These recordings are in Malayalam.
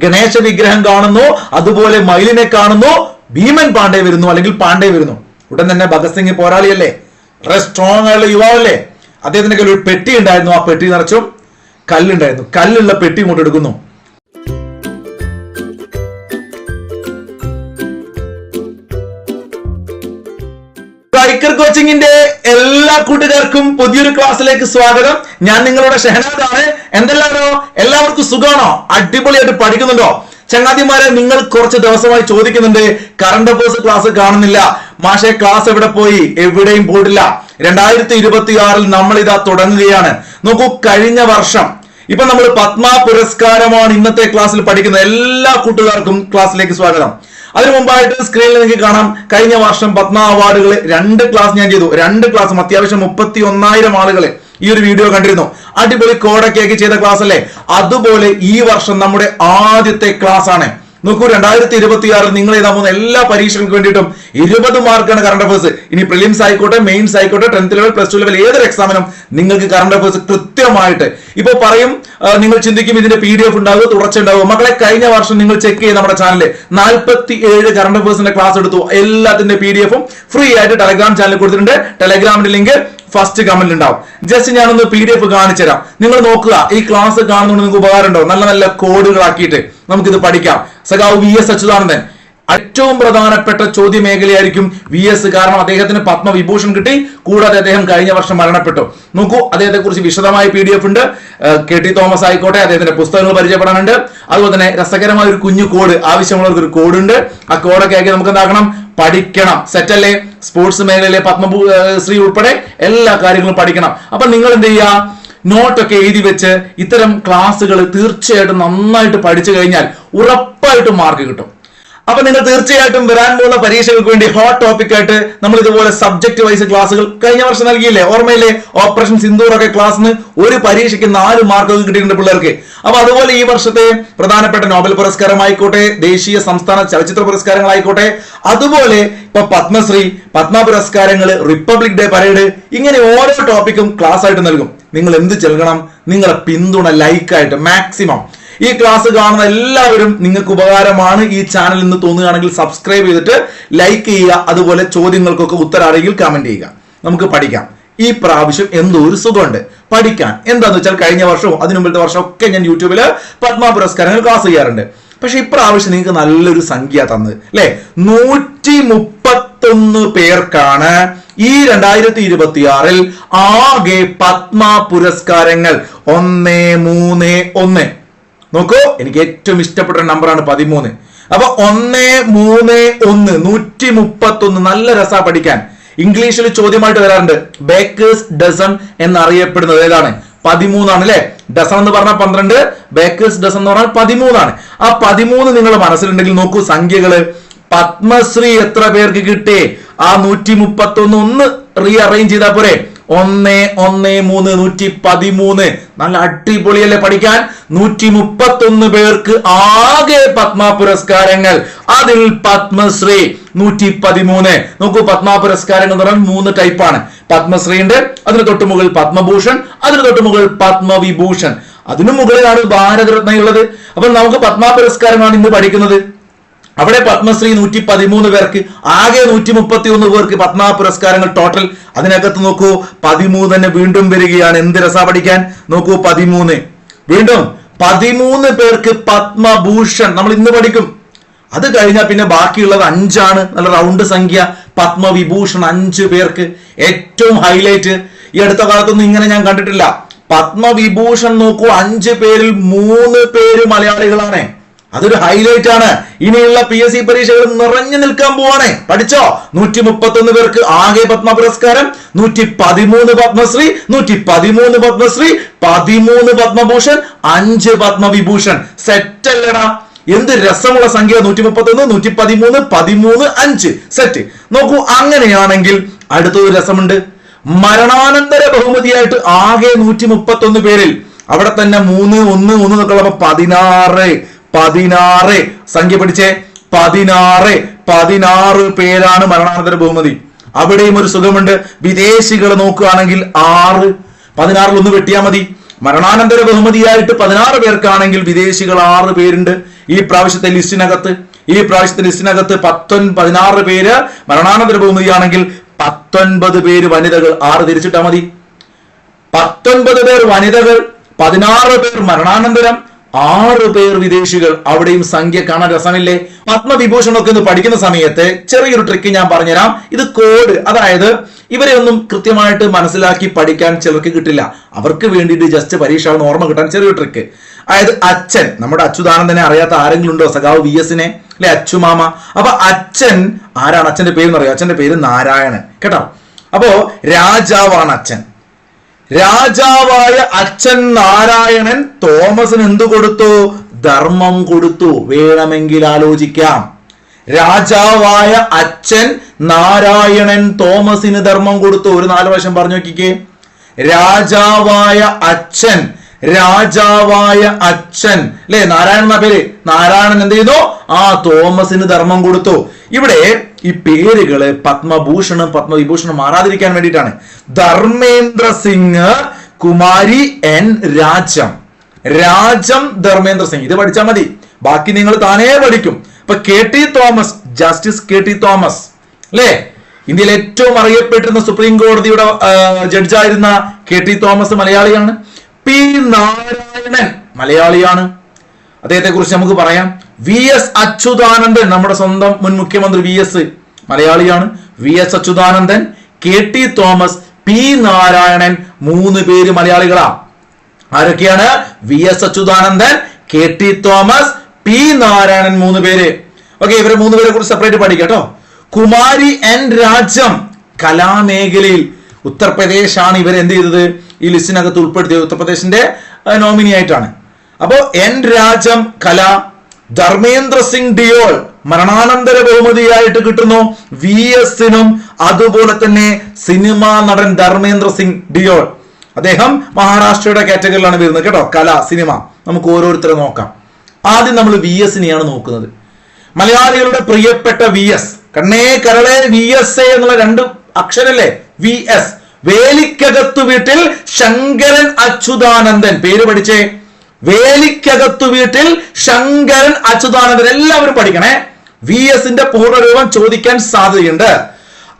ഗണേശ വിഗ്രഹം കാണുന്നു, അതുപോലെ മയിലിനെ കാണുന്നു, ഭീമൻ പാണ്ഡെ വരുന്നു അല്ലെങ്കിൽ പാണ്ഡെ വരുന്നു. ഉടൻ തന്നെ ഭഗത് സിംഗ് പോരാളിയല്ലേ, വളരെ സ്ട്രോങ് ആയുള്ള യുവാവല്ലേ, അദ്ദേഹത്തിന്റെ കയ്യിൽ ഒരു പെട്ടി ഉണ്ടായിരുന്നു. ആ പെട്ടി നിറച്ചും കല്ലുണ്ടായിരുന്നു. കല്ലുള്ള പെട്ടി ഇങ്ങോട്ട് എടുക്കുന്നു. ഐക്കർ കോച്ചിങ്ങിന്റെ എല്ലാ കൂട്ടുകാർക്കും പുതിയൊരു ക്ലാസ്സിലേക്ക് സ്വാഗതം. ഞാൻ നിങ്ങളുടെ ഷഹനാദാണ്. എന്തെല്ലാണോ, എല്ലാവർക്കും സുഖമാണോ? അടിപൊളിയായിട്ട് പഠിക്കുന്നുണ്ടോ? ചങ്ങാതിമാരെ, നിങ്ങൾ കുറച്ച് ദിവസമായി ചോദിക്കുന്നുണ്ട്, കറണ്ട് അഫയേഴ്സ് ക്ലാസ് കാണുന്നില്ല, മാഷെ ക്ലാസ് എവിടെ പോയി? എവിടെയും പോയിട്ടില്ല. 2026 നമ്മൾ ഇതാ തുടങ്ങുകയാണ്. നോക്കൂ, കഴിഞ്ഞ വർഷം ഇപ്പൊ നമ്മൾ പത്മ പുരസ്കാരമാണ് ഇന്നത്തെ ക്ലാസ്സിൽ പഠിക്കുന്നത്. എല്ലാ കൂട്ടുകാർക്കും ക്ലാസ്സിലേക്ക് സ്വാഗതം. അതിനു മുമ്പായിട്ട് സ്ക്രീനിൽ നിങ്ങൾക്ക് കാണാം, കഴിഞ്ഞ വർഷം പത്മ അവാർഡുകൾ 2 ക്ലാസ് ഞാൻ ചെയ്തു. 2 ക്ലാസ്സും അത്യാവശ്യം 31,000 ആളുകൾ ഈ ഒരു വീഡിയോ കണ്ടിരുന്നു. അടിപൊളി കോഡൊക്കെ ആക്കി ചെയ്ത ക്ലാസ് അല്ലേ? അതുപോലെ ഈ വർഷം നമ്മുടെ ആദ്യത്തെ ക്ലാസ് ആണ്. നോക്കൂ, 2026 നിങ്ങൾ എഴുതാൻ പോകുന്ന എല്ലാ പരീക്ഷകൾക്ക് വേണ്ടിയിട്ടും 20 മാർക്കാണ് കറണ്ട് അഫയേഴ്സ്. ഇനി പ്രിലിംസ് ആയിക്കോട്ടെ, മെയിൻസ് ആയിക്കോട്ടെ, 10th ലെവൽ, പ്ലസ് 2 ലെവൽ, ഏതൊരു എക്സാമിനും നിങ്ങൾക്ക് കറണ്ട് അഫയേഴ്സ് കൃത്യമായിട്ട് ഇപ്പൊ പറയും. നിങ്ങൾ ചിന്തിക്കും ഇതിന്റെ PDF ഉണ്ടാവുക, തുടർച്ച ഉണ്ടാവുക. മക്കളെ, കഴിഞ്ഞ വർഷം നിങ്ങൾ ചെക്ക് ചെയ്ത് നമ്മുടെ ചാനലിൽ 47 കറണ്ട് അഫയേഴ്സിന്റെ ക്ലാസ് എടുത്തു. എല്ലാത്തിന്റെ PDF-ഉം ഫ്രീ ആയിട്ട് ടെലഗ്രാം ചാനലിൽ കൊടുത്തിട്ടുണ്ട്. ടെലഗ്രാമിന്റെ ലിങ്ക് ഫസ്റ്റ് കമന്റിൽ ഉണ്ടാവും. ജസ്റ്റ് ഞാനൊന്ന് PDF കാണിച്ചു തരാം. നിങ്ങൾ നോക്കുക, ഈ ക്ലാസ് കാണുന്നതുകൊണ്ട് നിങ്ങൾക്ക് ഉപകാരം ഉണ്ടോ? നല്ല നല്ല കോഡുകളാക്കിയിട്ട് നമുക്കിത് പഠിക്കാം. സഖാവ് VS അച്യുതാനന്ദൻ, ഏറ്റവും പ്രധാനപ്പെട്ട ചോദ്യ മേഖലയായിരിക്കും VS. കാരണം അദ്ദേഹത്തിന് പത്മവിഭൂഷൺ കിട്ടി, കൂടാതെ അദ്ദേഹം കഴിഞ്ഞ വർഷം മരണപ്പെട്ടു. നോക്കൂ, അദ്ദേഹത്തെ കുറിച്ച് വിശദമായ PDF ഉണ്ട്. KT തോമസ് ആയിക്കോട്ടെ, അദ്ദേഹത്തിന്റെ പുസ്തകങ്ങൾ പരിചയപ്പെടാനുണ്ട്. അതുപോലെ തന്നെ രസകരമായ ഒരു കുഞ്ഞു കോഡ്, ആവശ്യമുള്ളവർക്ക് ഒരു കോഡ് ഉണ്ട്. ആ കോഡൊക്കെ ആക്കി നമുക്ക് എന്താക്കണം, പഠിക്കണം. സെറ്റല്ലേ? സ്പോർട്സ് മേഖലയിലെ പത്മശ്രീ ഉൾപ്പെടെ എല്ലാ കാര്യങ്ങളും പഠിക്കണം. അപ്പൊ നിങ്ങൾ എന്ത് ചെയ്യുക, നോട്ടൊക്കെ എഴുതി വെച്ച് ഇത്തരം ക്ലാസ്സുകൾ തീർച്ചയായിട്ടും നന്നായിട്ട് പഠിച്ചു കഴിഞ്ഞാൽ ഉറപ്പായിട്ടും മാർക്ക് കിട്ടും. അപ്പൊ നിങ്ങൾ തീർച്ചയായിട്ടും വരാൻ പോകുന്ന പരീക്ഷകൾക്ക് വേണ്ടി ഹോട്ട് ടോപ്പിക് ആയിട്ട് നമ്മൾ ഇതുപോലെ സബ്ജക്ട് വൈസ് ക്ലാസ്സുകൾ കഴിഞ്ഞ വർഷം നൽകിയില്ലേ? ഓർമ്മയില്ലേ? ഓപ്പറേഷൻ സിന്ദൂർ ഒക്കെ ക്ലാസ്സിന് ഒരു പരീക്ഷയ്ക്ക് 4 മാർക്കൊക്കെ കിട്ടിയിട്ടുണ്ട് പിള്ളേർക്ക്. അപ്പൊ അതുപോലെ ഈ വർഷത്തെ പ്രധാനപ്പെട്ട നോബൽ പുരസ്കാരമായിക്കോട്ടെ, ദേശീയ സംസ്ഥാന ചലച്ചിത്ര പുരസ്കാരങ്ങളായിക്കോട്ടെ, അതുപോലെ ഇപ്പൊ പത്മശ്രീ, പത്മ പുരസ്കാരങ്ങൾ, റിപ്പബ്ലിക് ഡേ പരേഡ്, ഇങ്ങനെ ഓരോ ടോപ്പിക്കും ക്ലാസ് ആയിട്ട് നൽകും. നിങ്ങൾ എന്ത് നൽകണം? നിങ്ങളെ പിന്തുണ ലൈക്കായിട്ട് മാക്സിമം. ഈ ക്ലാസ് കാണുന്ന എല്ലാവരും നിങ്ങൾക്ക് ഉപകാരമാണ് ഈ ചാനൽ എന്ന് തോന്നുകയാണെങ്കിൽ സബ്സ്ക്രൈബ് ചെയ്തിട്ട് ലൈക്ക് ചെയ്യുക. അതുപോലെ ചോദ്യങ്ങൾക്കൊക്കെ ഉത്തരം അറിയെങ്കിൽ കമന്റ് ചെയ്യുക. നമുക്ക് പഠിക്കാം. ഈ പ്രാവശ്യം എന്തോ ഒരു സുഖമുണ്ട് പഠിക്കാൻ. എന്താന്ന് വെച്ചാൽ കഴിഞ്ഞ വർഷവും അതിനു മുമ്പത്തെ വർഷം ഒക്കെ ഞാൻ യൂട്യൂബില് പത്മ പുരസ്കാരങ്ങൾ ക്ലാസ് ചെയ്യാറുണ്ട്. പക്ഷെ ഇപ്രാവശ്യം നിങ്ങൾക്ക് നല്ലൊരു സംഖ്യ തന്നത് അല്ലെ? 131 പേർക്കാണ് ഈ 2026 ആകെ പത്മ പുരസ്കാരങ്ങൾ. 131. നോക്കൂ, എനിക്ക് ഏറ്റവും ഇഷ്ടപ്പെട്ട നമ്പറാണ് 13. അപ്പൊ 131 131 നല്ല രസാ പഠിക്കാൻ. ഇംഗ്ലീഷിൽ ചോദ്യമായിട്ട് വരാറുണ്ട്. ബേക്കേഴ്സ് ഡസൺ എന്നറിയപ്പെടുന്നത് ഏതാണ്? 13 ആണ് അല്ലെ? ഡസൺ എന്ന് പറഞ്ഞാൽ 12, ബേക്കേഴ്സ് ഡസൺ എന്ന് പറഞ്ഞാൽ 13 ആണ്. ആ 13 നിങ്ങളുടെ മനസ്സിലുണ്ടെങ്കിൽ നോക്കൂ സംഖ്യകള്. പത്മശ്രീ എത്ര പേർക്ക് കിട്ടി? ആ 131 ഒന്ന് റീഅറേഞ്ച് ചെയ്താൽ പോരെ? 113 113. നല്ല അടിപൊളിയല്ലേ പഠിക്കാൻ? 131 പേർക്ക് ആകെ പത്മ പുരസ്കാരങ്ങൾ. അതിൽ പത്മശ്രീ 113. നോക്കൂ, പത്മ പുരസ്കാരങ്ങൾ എന്ന് പറഞ്ഞാൽ 3 ടൈപ്പാണ്. പത്മശ്രീ ഉണ്ട്, അതിന് തൊട്ടുമുകളിൽ പത്മഭൂഷൺ, അതിന് തൊട്ടുമുകളിൽ പത്മവിഭൂഷൺ, അതിനു മുകളിലാണ് ഭാരതരത്നയുള്ളത്. അപ്പൊ നമുക്ക് പത്മ പുരസ്കാരമാണ് ഇന്ന് പഠിക്കുന്നത്. അവിടെ പത്മശ്രീ 113 പേർക്ക്, ആകെ 131 പേർക്ക് പത്മ പുരസ്കാരങ്ങൾ ടോട്ടൽ. അതിനകത്ത് നോക്കൂ 13 തന്നെ വീണ്ടും വരികയാണ്. എന്ത് രസാ പഠിക്കാൻ. നോക്കൂ 13 വീണ്ടും 13 പേർക്ക് പത്മഭൂഷൺ നമ്മൾ ഇന്ന് പഠിക്കും. അത് കഴിഞ്ഞാൽ പിന്നെ ബാക്കിയുള്ളത് 5 ആണ്. നല്ല റൗണ്ട് സംഖ്യ. പത്മവിഭൂഷൺ 5 പേർക്ക്. ഏറ്റവും ഹൈലൈറ്റ്, ഈ അടുത്ത കാലത്തൊന്നും ഇങ്ങനെ ഞാൻ കണ്ടിട്ടില്ല. പത്മവിഭൂഷൺ നോക്കൂ, 5 പേരിൽ 3 പേര് മലയാളികളാണ്. അതൊരു ഹൈലൈറ്റ് ആണ്. ഇനിയുള്ള PSC പരീക്ഷകൾ നിറഞ്ഞു നിൽക്കാൻ പോവാണ്. പഠിച്ചോ? 131 പേർക്ക് ആകെ പത്മ പുരസ്കാരം, 113 പത്മശ്രീ, 113 പത്മശ്രീ, 13 പത്മഭൂഷൺ, 5 പത്മവിഭൂഷൺ. സെറ്റ് അല്ലടാ? എന്ത് രസമുള്ള സംഖ്യ. 131 113 13 5 സെറ്റ്. നോക്കൂ, അങ്ങനെയാണെങ്കിൽ അടുത്തൊരു രസമുണ്ട്. മരണാനന്തര ബഹുമതിയായിട്ട് ആകെ 131 പേരിൽ അവിടെ തന്നെ 3 1 1 എന്നൊക്കെ ഉള്ളപ്പോ 16 സംഖ്യ പഠിച്ചേ. 16 പേരാണ് മരണാനന്തര ബഹുമതി. അവിടെയും ഒരു സുഖമുണ്ട്. വിദേശികൾ നോക്കുകയാണെങ്കിൽ 6, 16 ഒന്ന് വെട്ടിയാൽ മതി. മരണാനന്തര ബഹുമതിയായിട്ട് 16 പേർക്കാണെങ്കിൽ വിദേശികൾ 6 പേരുണ്ട് ഈ പ്രാവശ്യത്തെ ലിസ്റ്റിനകത്ത്. ഈ പ്രാവശ്യത്തെ ലിസ്റ്റിനകത്ത് 16 പേര് മരണാനന്തര ബഹുമതിയാണെങ്കിൽ 19 പേര് വനിതകൾ. 6 തിരിച്ചിട്ടാ മതി. 19 പേർ വനിതകൾ, 16 പേർ മരണാനന്തരം, 6 പേർ വിദേശികൾ. അവിടെയും സംഖ്യ കാണാൻ രസമില്ലേ? പത്മവിഭൂഷണൊക്കെ ഒന്ന് പഠിക്കുന്ന സമയത്ത് ചെറിയൊരു ട്രിക്ക് ഞാൻ പറഞ്ഞുതരാം. ഇത് കോഡ്, അതായത് ഇവരെ ഒന്നും കൃത്യമായിട്ട് മനസ്സിലാക്കി പഠിക്കാൻ ചിലർക്ക് കിട്ടില്ല. അവർക്ക് വേണ്ടിയിട്ട് ജസ്റ്റ് പരീക്ഷ ഓർമ്മ കിട്ടാൻ ചെറിയൊരു ട്രിക്ക്. അതായത് അച്ഛൻ, നമ്മുടെ അച്യുതാനന്ദനെ അറിയാത്ത ആരെങ്കിലും ഉണ്ടോ? സഖാവ് VS-നെ അല്ലെ, അച്ചുമാമ. അപ്പൊ അച്ഛൻ ആരാണ്? അച്ഛന്റെ പേര് എന്ന് അറിയാം. അച്ഛന്റെ പേര് നാരായണൻ കേട്ടോ. അപ്പോ രാജാവാണ് അച്ഛൻ. രാജാവായ അച്ഛൻ നാരായണൻ തോമസിന് എന്തു കൊടുത്തു? ധർമ്മം കൊടുത്തു. വേണമെങ്കിൽ ആലോചിക്കാം. രാജാവായ അച്ഛൻ നാരായണൻ തോമസിന് ധർമ്മം കൊടുത്തു. ഒരു 4 വർഷം പറഞ്ഞു നോക്കിക്കേ. രാജാവായ അച്ഛൻ, രാജാവായ അച്ഛൻ അല്ലെ, നാരായണൻ എന്ന പേര്. നാരായണൻ എന്ത് ചെയ്യുന്നു? തോമസിന് ധർമ്മം കൊടുത്തു. ഇവിടെ ഈ പേരുകള് പത്മഭൂഷണും പത്മവിഭൂഷണും മാറാതിരിക്കാൻ വേണ്ടിയിട്ടാണ്. ധർമ്മേന്ദ്ര സിംഗ്, കുമാരി N രാജം. രാജം ധർമ്മേന്ദ്ര സിംഗ്. ഇത് പഠിച്ചാൽ മതി, ബാക്കി നിങ്ങൾ താനേ പഠിക്കും. ഇപ്പൊ KT Thomas, justice KT Thomas അല്ലെ, ഇന്ത്യയിൽ ഏറ്റവും അറിയപ്പെട്ടിരുന്ന സുപ്രീം കോടതിയുടെ ജഡ്ജായിരുന്ന KT തോമസ് മലയാളിയാണ്. P നാരായണൻ മലയാളിയാണ്. അദ്ദേഹത്തെ കുറിച്ച് നമുക്ക് പറയാം. VS അച്യുതാനന്ദൻ, നമ്മുടെ സ്വന്തം മുൻ മുഖ്യമന്ത്രി VS മലയാളിയാണ്. VS Achuthanandan, KT Thomas, P Narayanan, 3 പേര് മലയാളികളാ. ആരൊക്കെയാണ്? VS Achuthanandan, KT Thomas, P Narayanan, 3 പേര്. ഓക്കെ, ഇവരെ 3 പേരെ കുറിച്ച് സെപ്പറേറ്റ് പഠിക്കാം കേട്ടോ. കുമാരി N രാജം, കലാമേഖലയിൽ ഉത്തർപ്രദേശാണ് ഇവരെ എന്ത് ചെയ്തത്? ഈ ലിസ്റ്റിനകത്ത് ഉൾപ്പെടുത്തിയത്. ഉത്തർപ്രദേശിന്റെ നോമിനി ആയിട്ടാണ്. അപ്പോ N രാജം കല. ധർമ്മേന്ദ്ര സിംഗ് ഡിയോൾ മരണാനന്തര ബഹുമതിയായിട്ട് കിട്ടുന്നു VS-നും. അതുപോലെ തന്നെ സിനിമാ നടൻ ധർമ്മേന്ദ്ര സിംഗ് ഡിയോൾ, അദ്ദേഹം മഹാരാഷ്ട്രയുടെ കാറ്റഗറിയിലാണ് വരുന്നത് കേട്ടോ. കല, സിനിമ. നമുക്ക് ഓരോരുത്തരെ നോക്കാം. ആദ്യം നമ്മൾ VS-നെയാണ് നോക്കുന്നത്. മലയാളികളുടെ പ്രിയപ്പെട്ട VS, കണ്ണേ കരളെ VS എന്നുള്ള 2 അക്ഷരല്ലേ? VS. വേലിക്കകത്തു വീട്ടിൽ ശങ്കരൻ അച്യുതാനന്ദൻ. പേര് പഠിച്ചേ. വേലിക്കകത്തു വീട്ടിൽ ശങ്കരൻ അച്യുതാനന്ദൻ. എല്ലാവരും പഠിക്കണേ. VS-ന്റെ പൂർണ്ണരൂപം ചോദിക്കാൻ സാധ്യതയുണ്ട്.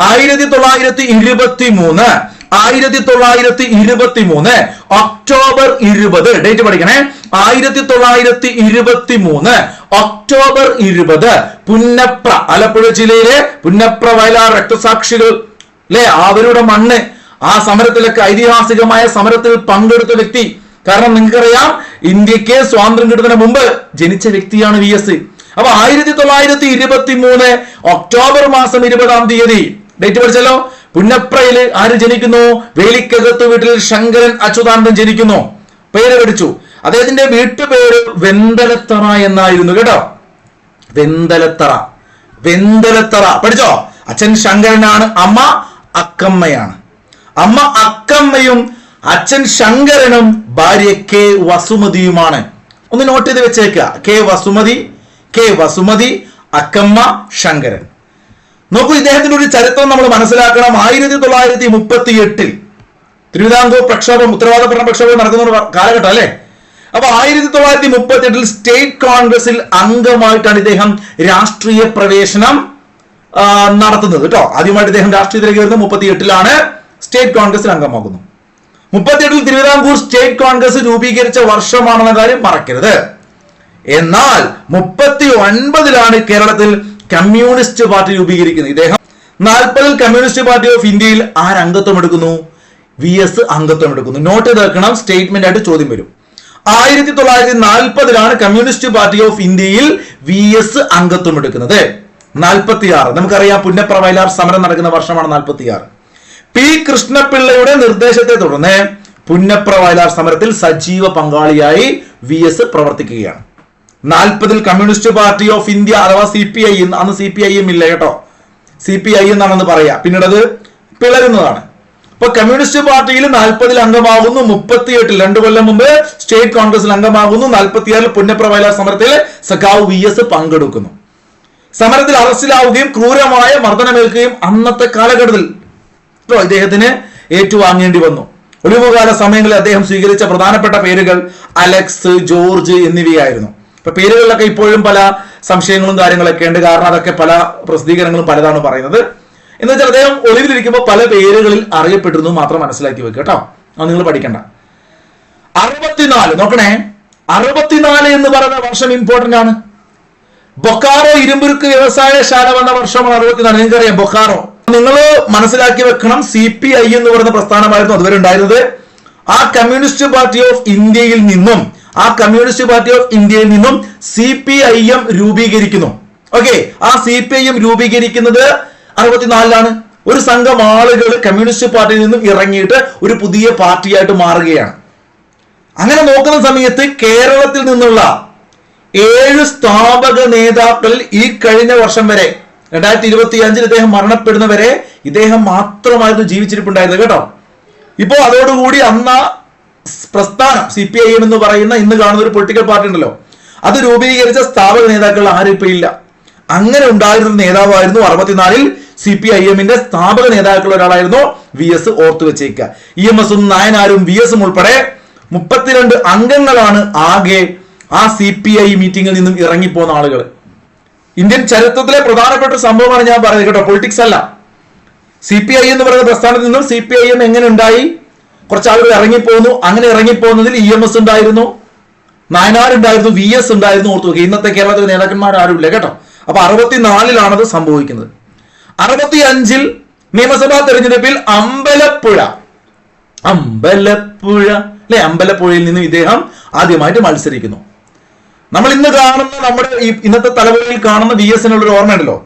1923 ഒക്ടോബർ 20, ഡേറ്റ് പഠിക്കണേ. 1923 ഒക്ടോബർ 20 പുന്നപ്ര, ആലപ്പുഴ ജില്ലയിലെ പുന്നപ്ര വയലാർ രക്തസാക്ഷികൾ അല്ലെ, അവരുടെ മണ്ണ്. ആ സമരത്തിലൊക്കെ ഐതിഹാസികമായ സമരത്തിൽ പങ്കെടുത്ത വ്യക്തി. കാരണം നിങ്ങൾക്കറിയാം, ഇന്ത്യക്ക് സ്വാതന്ത്ര്യം കിട്ടുന്നതിന് മുമ്പ് ജനിച്ച വ്യക്തിയാണ് VS. അപ്പൊ 1923 ഒക്ടോബർ മാസം 20-ാം തീയതി, ഡേറ്റ് പഠിച്ചല്ലോ. പുന്നപ്രയില് ആര് ജനിക്കുന്നു? വേലിക്കകത്തു വീട്ടിൽ ശങ്കരൻ അച്യുതാനന്ദൻ ജനിക്കുന്നു. പേര് പഠിച്ചു. അദ്ദേഹത്തിന്റെ വീട്ടുപേര് വെന്തലത്തറ എന്നായിരുന്നു കേട്ടോ. വെന്തലത്തറ, വെന്തലത്തറ പഠിച്ചോ. അച്ഛൻ ശങ്കരനാണ്, അമ്മ അക്കമ്മയാണ്. അമ്മ അക്കമ്മയും അച്ഛൻ ശങ്കരനും ഭാര്യ K വസുമതിയുമാണ്. ഒന്ന് നോട്ട് ചെയ്ത് വെച്ചേക്കുക. K വസുമതി, അക്കമ്മ, ശങ്കരൻ. നോക്കൂ, ഇദ്ദേഹത്തിന്റെ ഒരു ചരിത്രം നമ്മൾ മനസ്സിലാക്കണം. 1938 തിരുവിതാംകൂർ പ്രക്ഷോഭം, ഉത്തരവാദപൂർണ്ണ പ്രക്ഷോഭം നടക്കുന്ന ഒരു കാലഘട്ടം അല്ലെ. അപ്പൊ 1938 സ്റ്റേറ്റ് കോൺഗ്രസിൽ അംഗമായിട്ടാണ് ഇദ്ദേഹം രാഷ്ട്രീയ പ്രവേശനം നടത്തുന്നത് കേട്ടോ. ആദ്യമായിട്ട് ഇദ്ദേഹം രാഷ്ട്രീയത്തിലേക്ക് വരുന്നത് 38-ലാണ്. സ്റ്റേറ്റ് കോൺഗ്രസിൽ അംഗമാകുന്നു. 38-ൽ തിരുവിതാംകൂർ സ്റ്റേറ്റ് കോൺഗ്രസ് രൂപീകരിച്ച വർഷമാണെന്ന കാര്യം മറക്കരുത്. എന്നാൽ 39-ലാണ് കേരളത്തിൽ കമ്മ്യൂണിസ്റ്റ് പാർട്ടി രൂപീകരിക്കുന്നത്. ഇദ്ദേഹം 40-ൽ കമ്മ്യൂണിസ്റ്റ് പാർട്ടി ഓഫ് ഇന്ത്യയിൽ ആരംഗത്വം എടുക്കുന്നു? VS അംഗത്വം എടുക്കുന്നു. നോട്ട് ചെയ്ത് വെക്കണം, സ്റ്റേറ്റ്മെന്റ് ആയിട്ട് ചോദ്യം വരും. 1940-ലാണ് കമ്മ്യൂണിസ്റ്റ് പാർട്ടി ഓഫ് ഇന്ത്യയിൽ VS അംഗത്വം എടുക്കുന്നത്. 46 നമുക്കറിയാം, പുന്നപ്ര വയലാർ സമരം നടക്കുന്ന വർഷമാണ് 46. P കൃഷ്ണപിള്ളയുടെ നിർദ്ദേശത്തെ തുടർന്ന് പുന്നപ്ര വയലാർ സമരത്തിൽ സജീവ പങ്കാളിയായി VS പ്രവർത്തിക്കുകയാണ്. 40-ൽ കമ്മ്യൂണിസ്റ്റ് പാർട്ടി ഓഫ് ഇന്ത്യ അഥവാ CPI, അന്ന് CPIM ഇല്ല കേട്ടോ, CPI എന്നാണെന്ന് പറയാ, പിന്നീട് അത് പിളരുന്നതാണ്. അപ്പൊ കമ്മ്യൂണിസ്റ്റ് പാർട്ടിയിൽ 40-ൽ അംഗമാകുന്നു. 38-ൽ 2 കൊല്ലം മുമ്പ് സ്റ്റേറ്റ് കോൺഗ്രസിൽ അംഗമാകുന്നു. 46-ൽ പുന്നപ്ര വയലാർ സമരത്തിൽ സഖാവ് VS പങ്കെടുക്കുന്നു. സമരത്തിൽ അറസ്റ്റിലാവുകയും ക്രൂരമായ മർദ്ദനമേൽക്കുകയും അന്നത്തെ കാലഘട്ടത്തിൽ ഇദ്ദേഹത്തിന് ഏറ്റുവാങ്ങേണ്ടി വന്നു. ഒഴിവുകാല സമയങ്ങളിൽ അദ്ദേഹം സ്വീകരിച്ച പ്രധാനപ്പെട്ട പേരുകൾ അലക്സ്, ജോർജ് എന്നിവയായിരുന്നു. ഇപ്പൊ പേരുകളിലൊക്കെ ഇപ്പോഴും പല സംശയങ്ങളും കാര്യങ്ങളൊക്കെ ഉണ്ട്. കാരണം അതൊക്കെ പല പ്രസിദ്ധീകരണങ്ങളും പലതാണ് പറയുന്നത്. എന്ന് വെച്ചാൽ അദ്ദേഹം ഒളിവിലിരിക്കുമ്പോൾ പല പേരുകളിൽ അറിയപ്പെട്ടിരുന്നു മാത്രം മനസ്സിലാക്കി വെക്കുക കേട്ടോ. അത് നിങ്ങൾ പഠിക്കണ്ട. 64 നോക്കണേ, 64 എന്ന് പറയുന്ന വർഷം ഇമ്പോർട്ടന്റ് ആണ്. ബൊക്കാറോ ഇരുമ്പുരുക്ക് വ്യവസായശാല വന്ന വർഷമാണ് 64. നിങ്ങൾക്കറിയാം ബൊക്കാറോ. നിങ്ങൾ മനസ്സിലാക്കി വെക്കണം, CPI എന്ന് പറയുന്ന പ്രസ്ഥാനമായിരുന്നു അതുവരെ ഉണ്ടായിരുന്നത്. ആ കമ്മ്യൂണിസ്റ്റ് പാർട്ടി ഓഫ് ഇന്ത്യയിൽ നിന്നും CPIM രൂപീകരിക്കുന്നു. ഓക്കെ, ആ CPIM രൂപീകരിക്കുന്നത് 64 ഒരു സംഘം ആളുകൾ കമ്മ്യൂണിസ്റ്റ് പാർട്ടിയിൽ നിന്നും ഇറങ്ങിയിട്ട് ഒരു പുതിയ പാർട്ടിയായിട്ട് മാറുകയാണ്. അങ്ങനെ നോക്കുന്ന സമയത്ത് കേരളത്തിൽ നിന്നുള്ള 7 സ്ഥാപക നേതാക്കളിൽ ഈ കഴിഞ്ഞ വർഷം വരെ 2025 ഇദ്ദേഹം മരണപ്പെടുന്നവരെ ഇദ്ദേഹം മാത്രമായിരുന്നു ജീവിച്ചിരിപ്പുണ്ടായിരുന്നത് കേട്ടോ. ഇപ്പോ അതോടുകൂടി അന്ന പ്രസ്ഥാനം CPIM എന്ന് പറയുന്ന ഇന്ന് കാണുന്ന ഒരു പൊളിറ്റിക്കൽ പാർട്ടി ഉണ്ടല്ലോ, അത് രൂപീകരിച്ച സ്ഥാപക നേതാക്കൾ ആരും ഇപ്പൊ ഇല്ല. അങ്ങനെ ഉണ്ടായിരുന്ന നേതാവായിരുന്നു 64 CPIM സ്ഥാപക നേതാക്കളിൽ ഒരാളായിരുന്നു VS. ഓർത്തു വെച്ചേക്കുക. EMS നായനാരും VS ഉൾപ്പെടെ 32 അംഗങ്ങളാണ് ആകെ ആ CPI മീറ്റിംഗിൽ നിന്നും ഇറങ്ങിപ്പോകുന്ന ആളുകൾ. ഇന്ത്യൻ ചരിത്രത്തിലെ പ്രധാനപ്പെട്ട സംഭവമാണ് ഞാൻ പറയുന്നത് കേട്ടോ, പൊളിറ്റിക്സ് അല്ല. CPI എന്ന് പറയുന്ന പ്രസ്ഥാനത്തിൽ നിന്നും CPIM എങ്ങനെ ഉണ്ടായി, കുറച്ച് ആളുകൾ ഇറങ്ങിപ്പോകുന്നു. അങ്ങനെ ഇറങ്ങിപ്പോകുന്നതിൽ EMS ഉണ്ടായിരുന്നു, നായനാർ ഉണ്ടായിരുന്നു, VS ഉണ്ടായിരുന്നു. ഓർത്തു നോക്കുക, ഇന്നത്തെ കേരളത്തിലെ നേതാക്കന്മാർ ആരുമില്ല കേട്ടോ. അപ്പൊ 64 സംഭവിക്കുന്നത്. 65 നിയമസഭാ തെരഞ്ഞെടുപ്പിൽ അമ്പലപ്പുഴ അല്ലെ, അമ്പലപ്പുഴയിൽ നിന്നും ഇദ്ദേഹം ആദ്യമായിട്ട് മത്സരിക്കുന്നു. നമ്മൾ ഇന്ന് കാണുന്ന നമ്മുടെ ഇന്നത്തെ തലമുറയിൽ കാണുന്ന VS ഒരു ഓർമ്മയുണ്ടല്ലോ.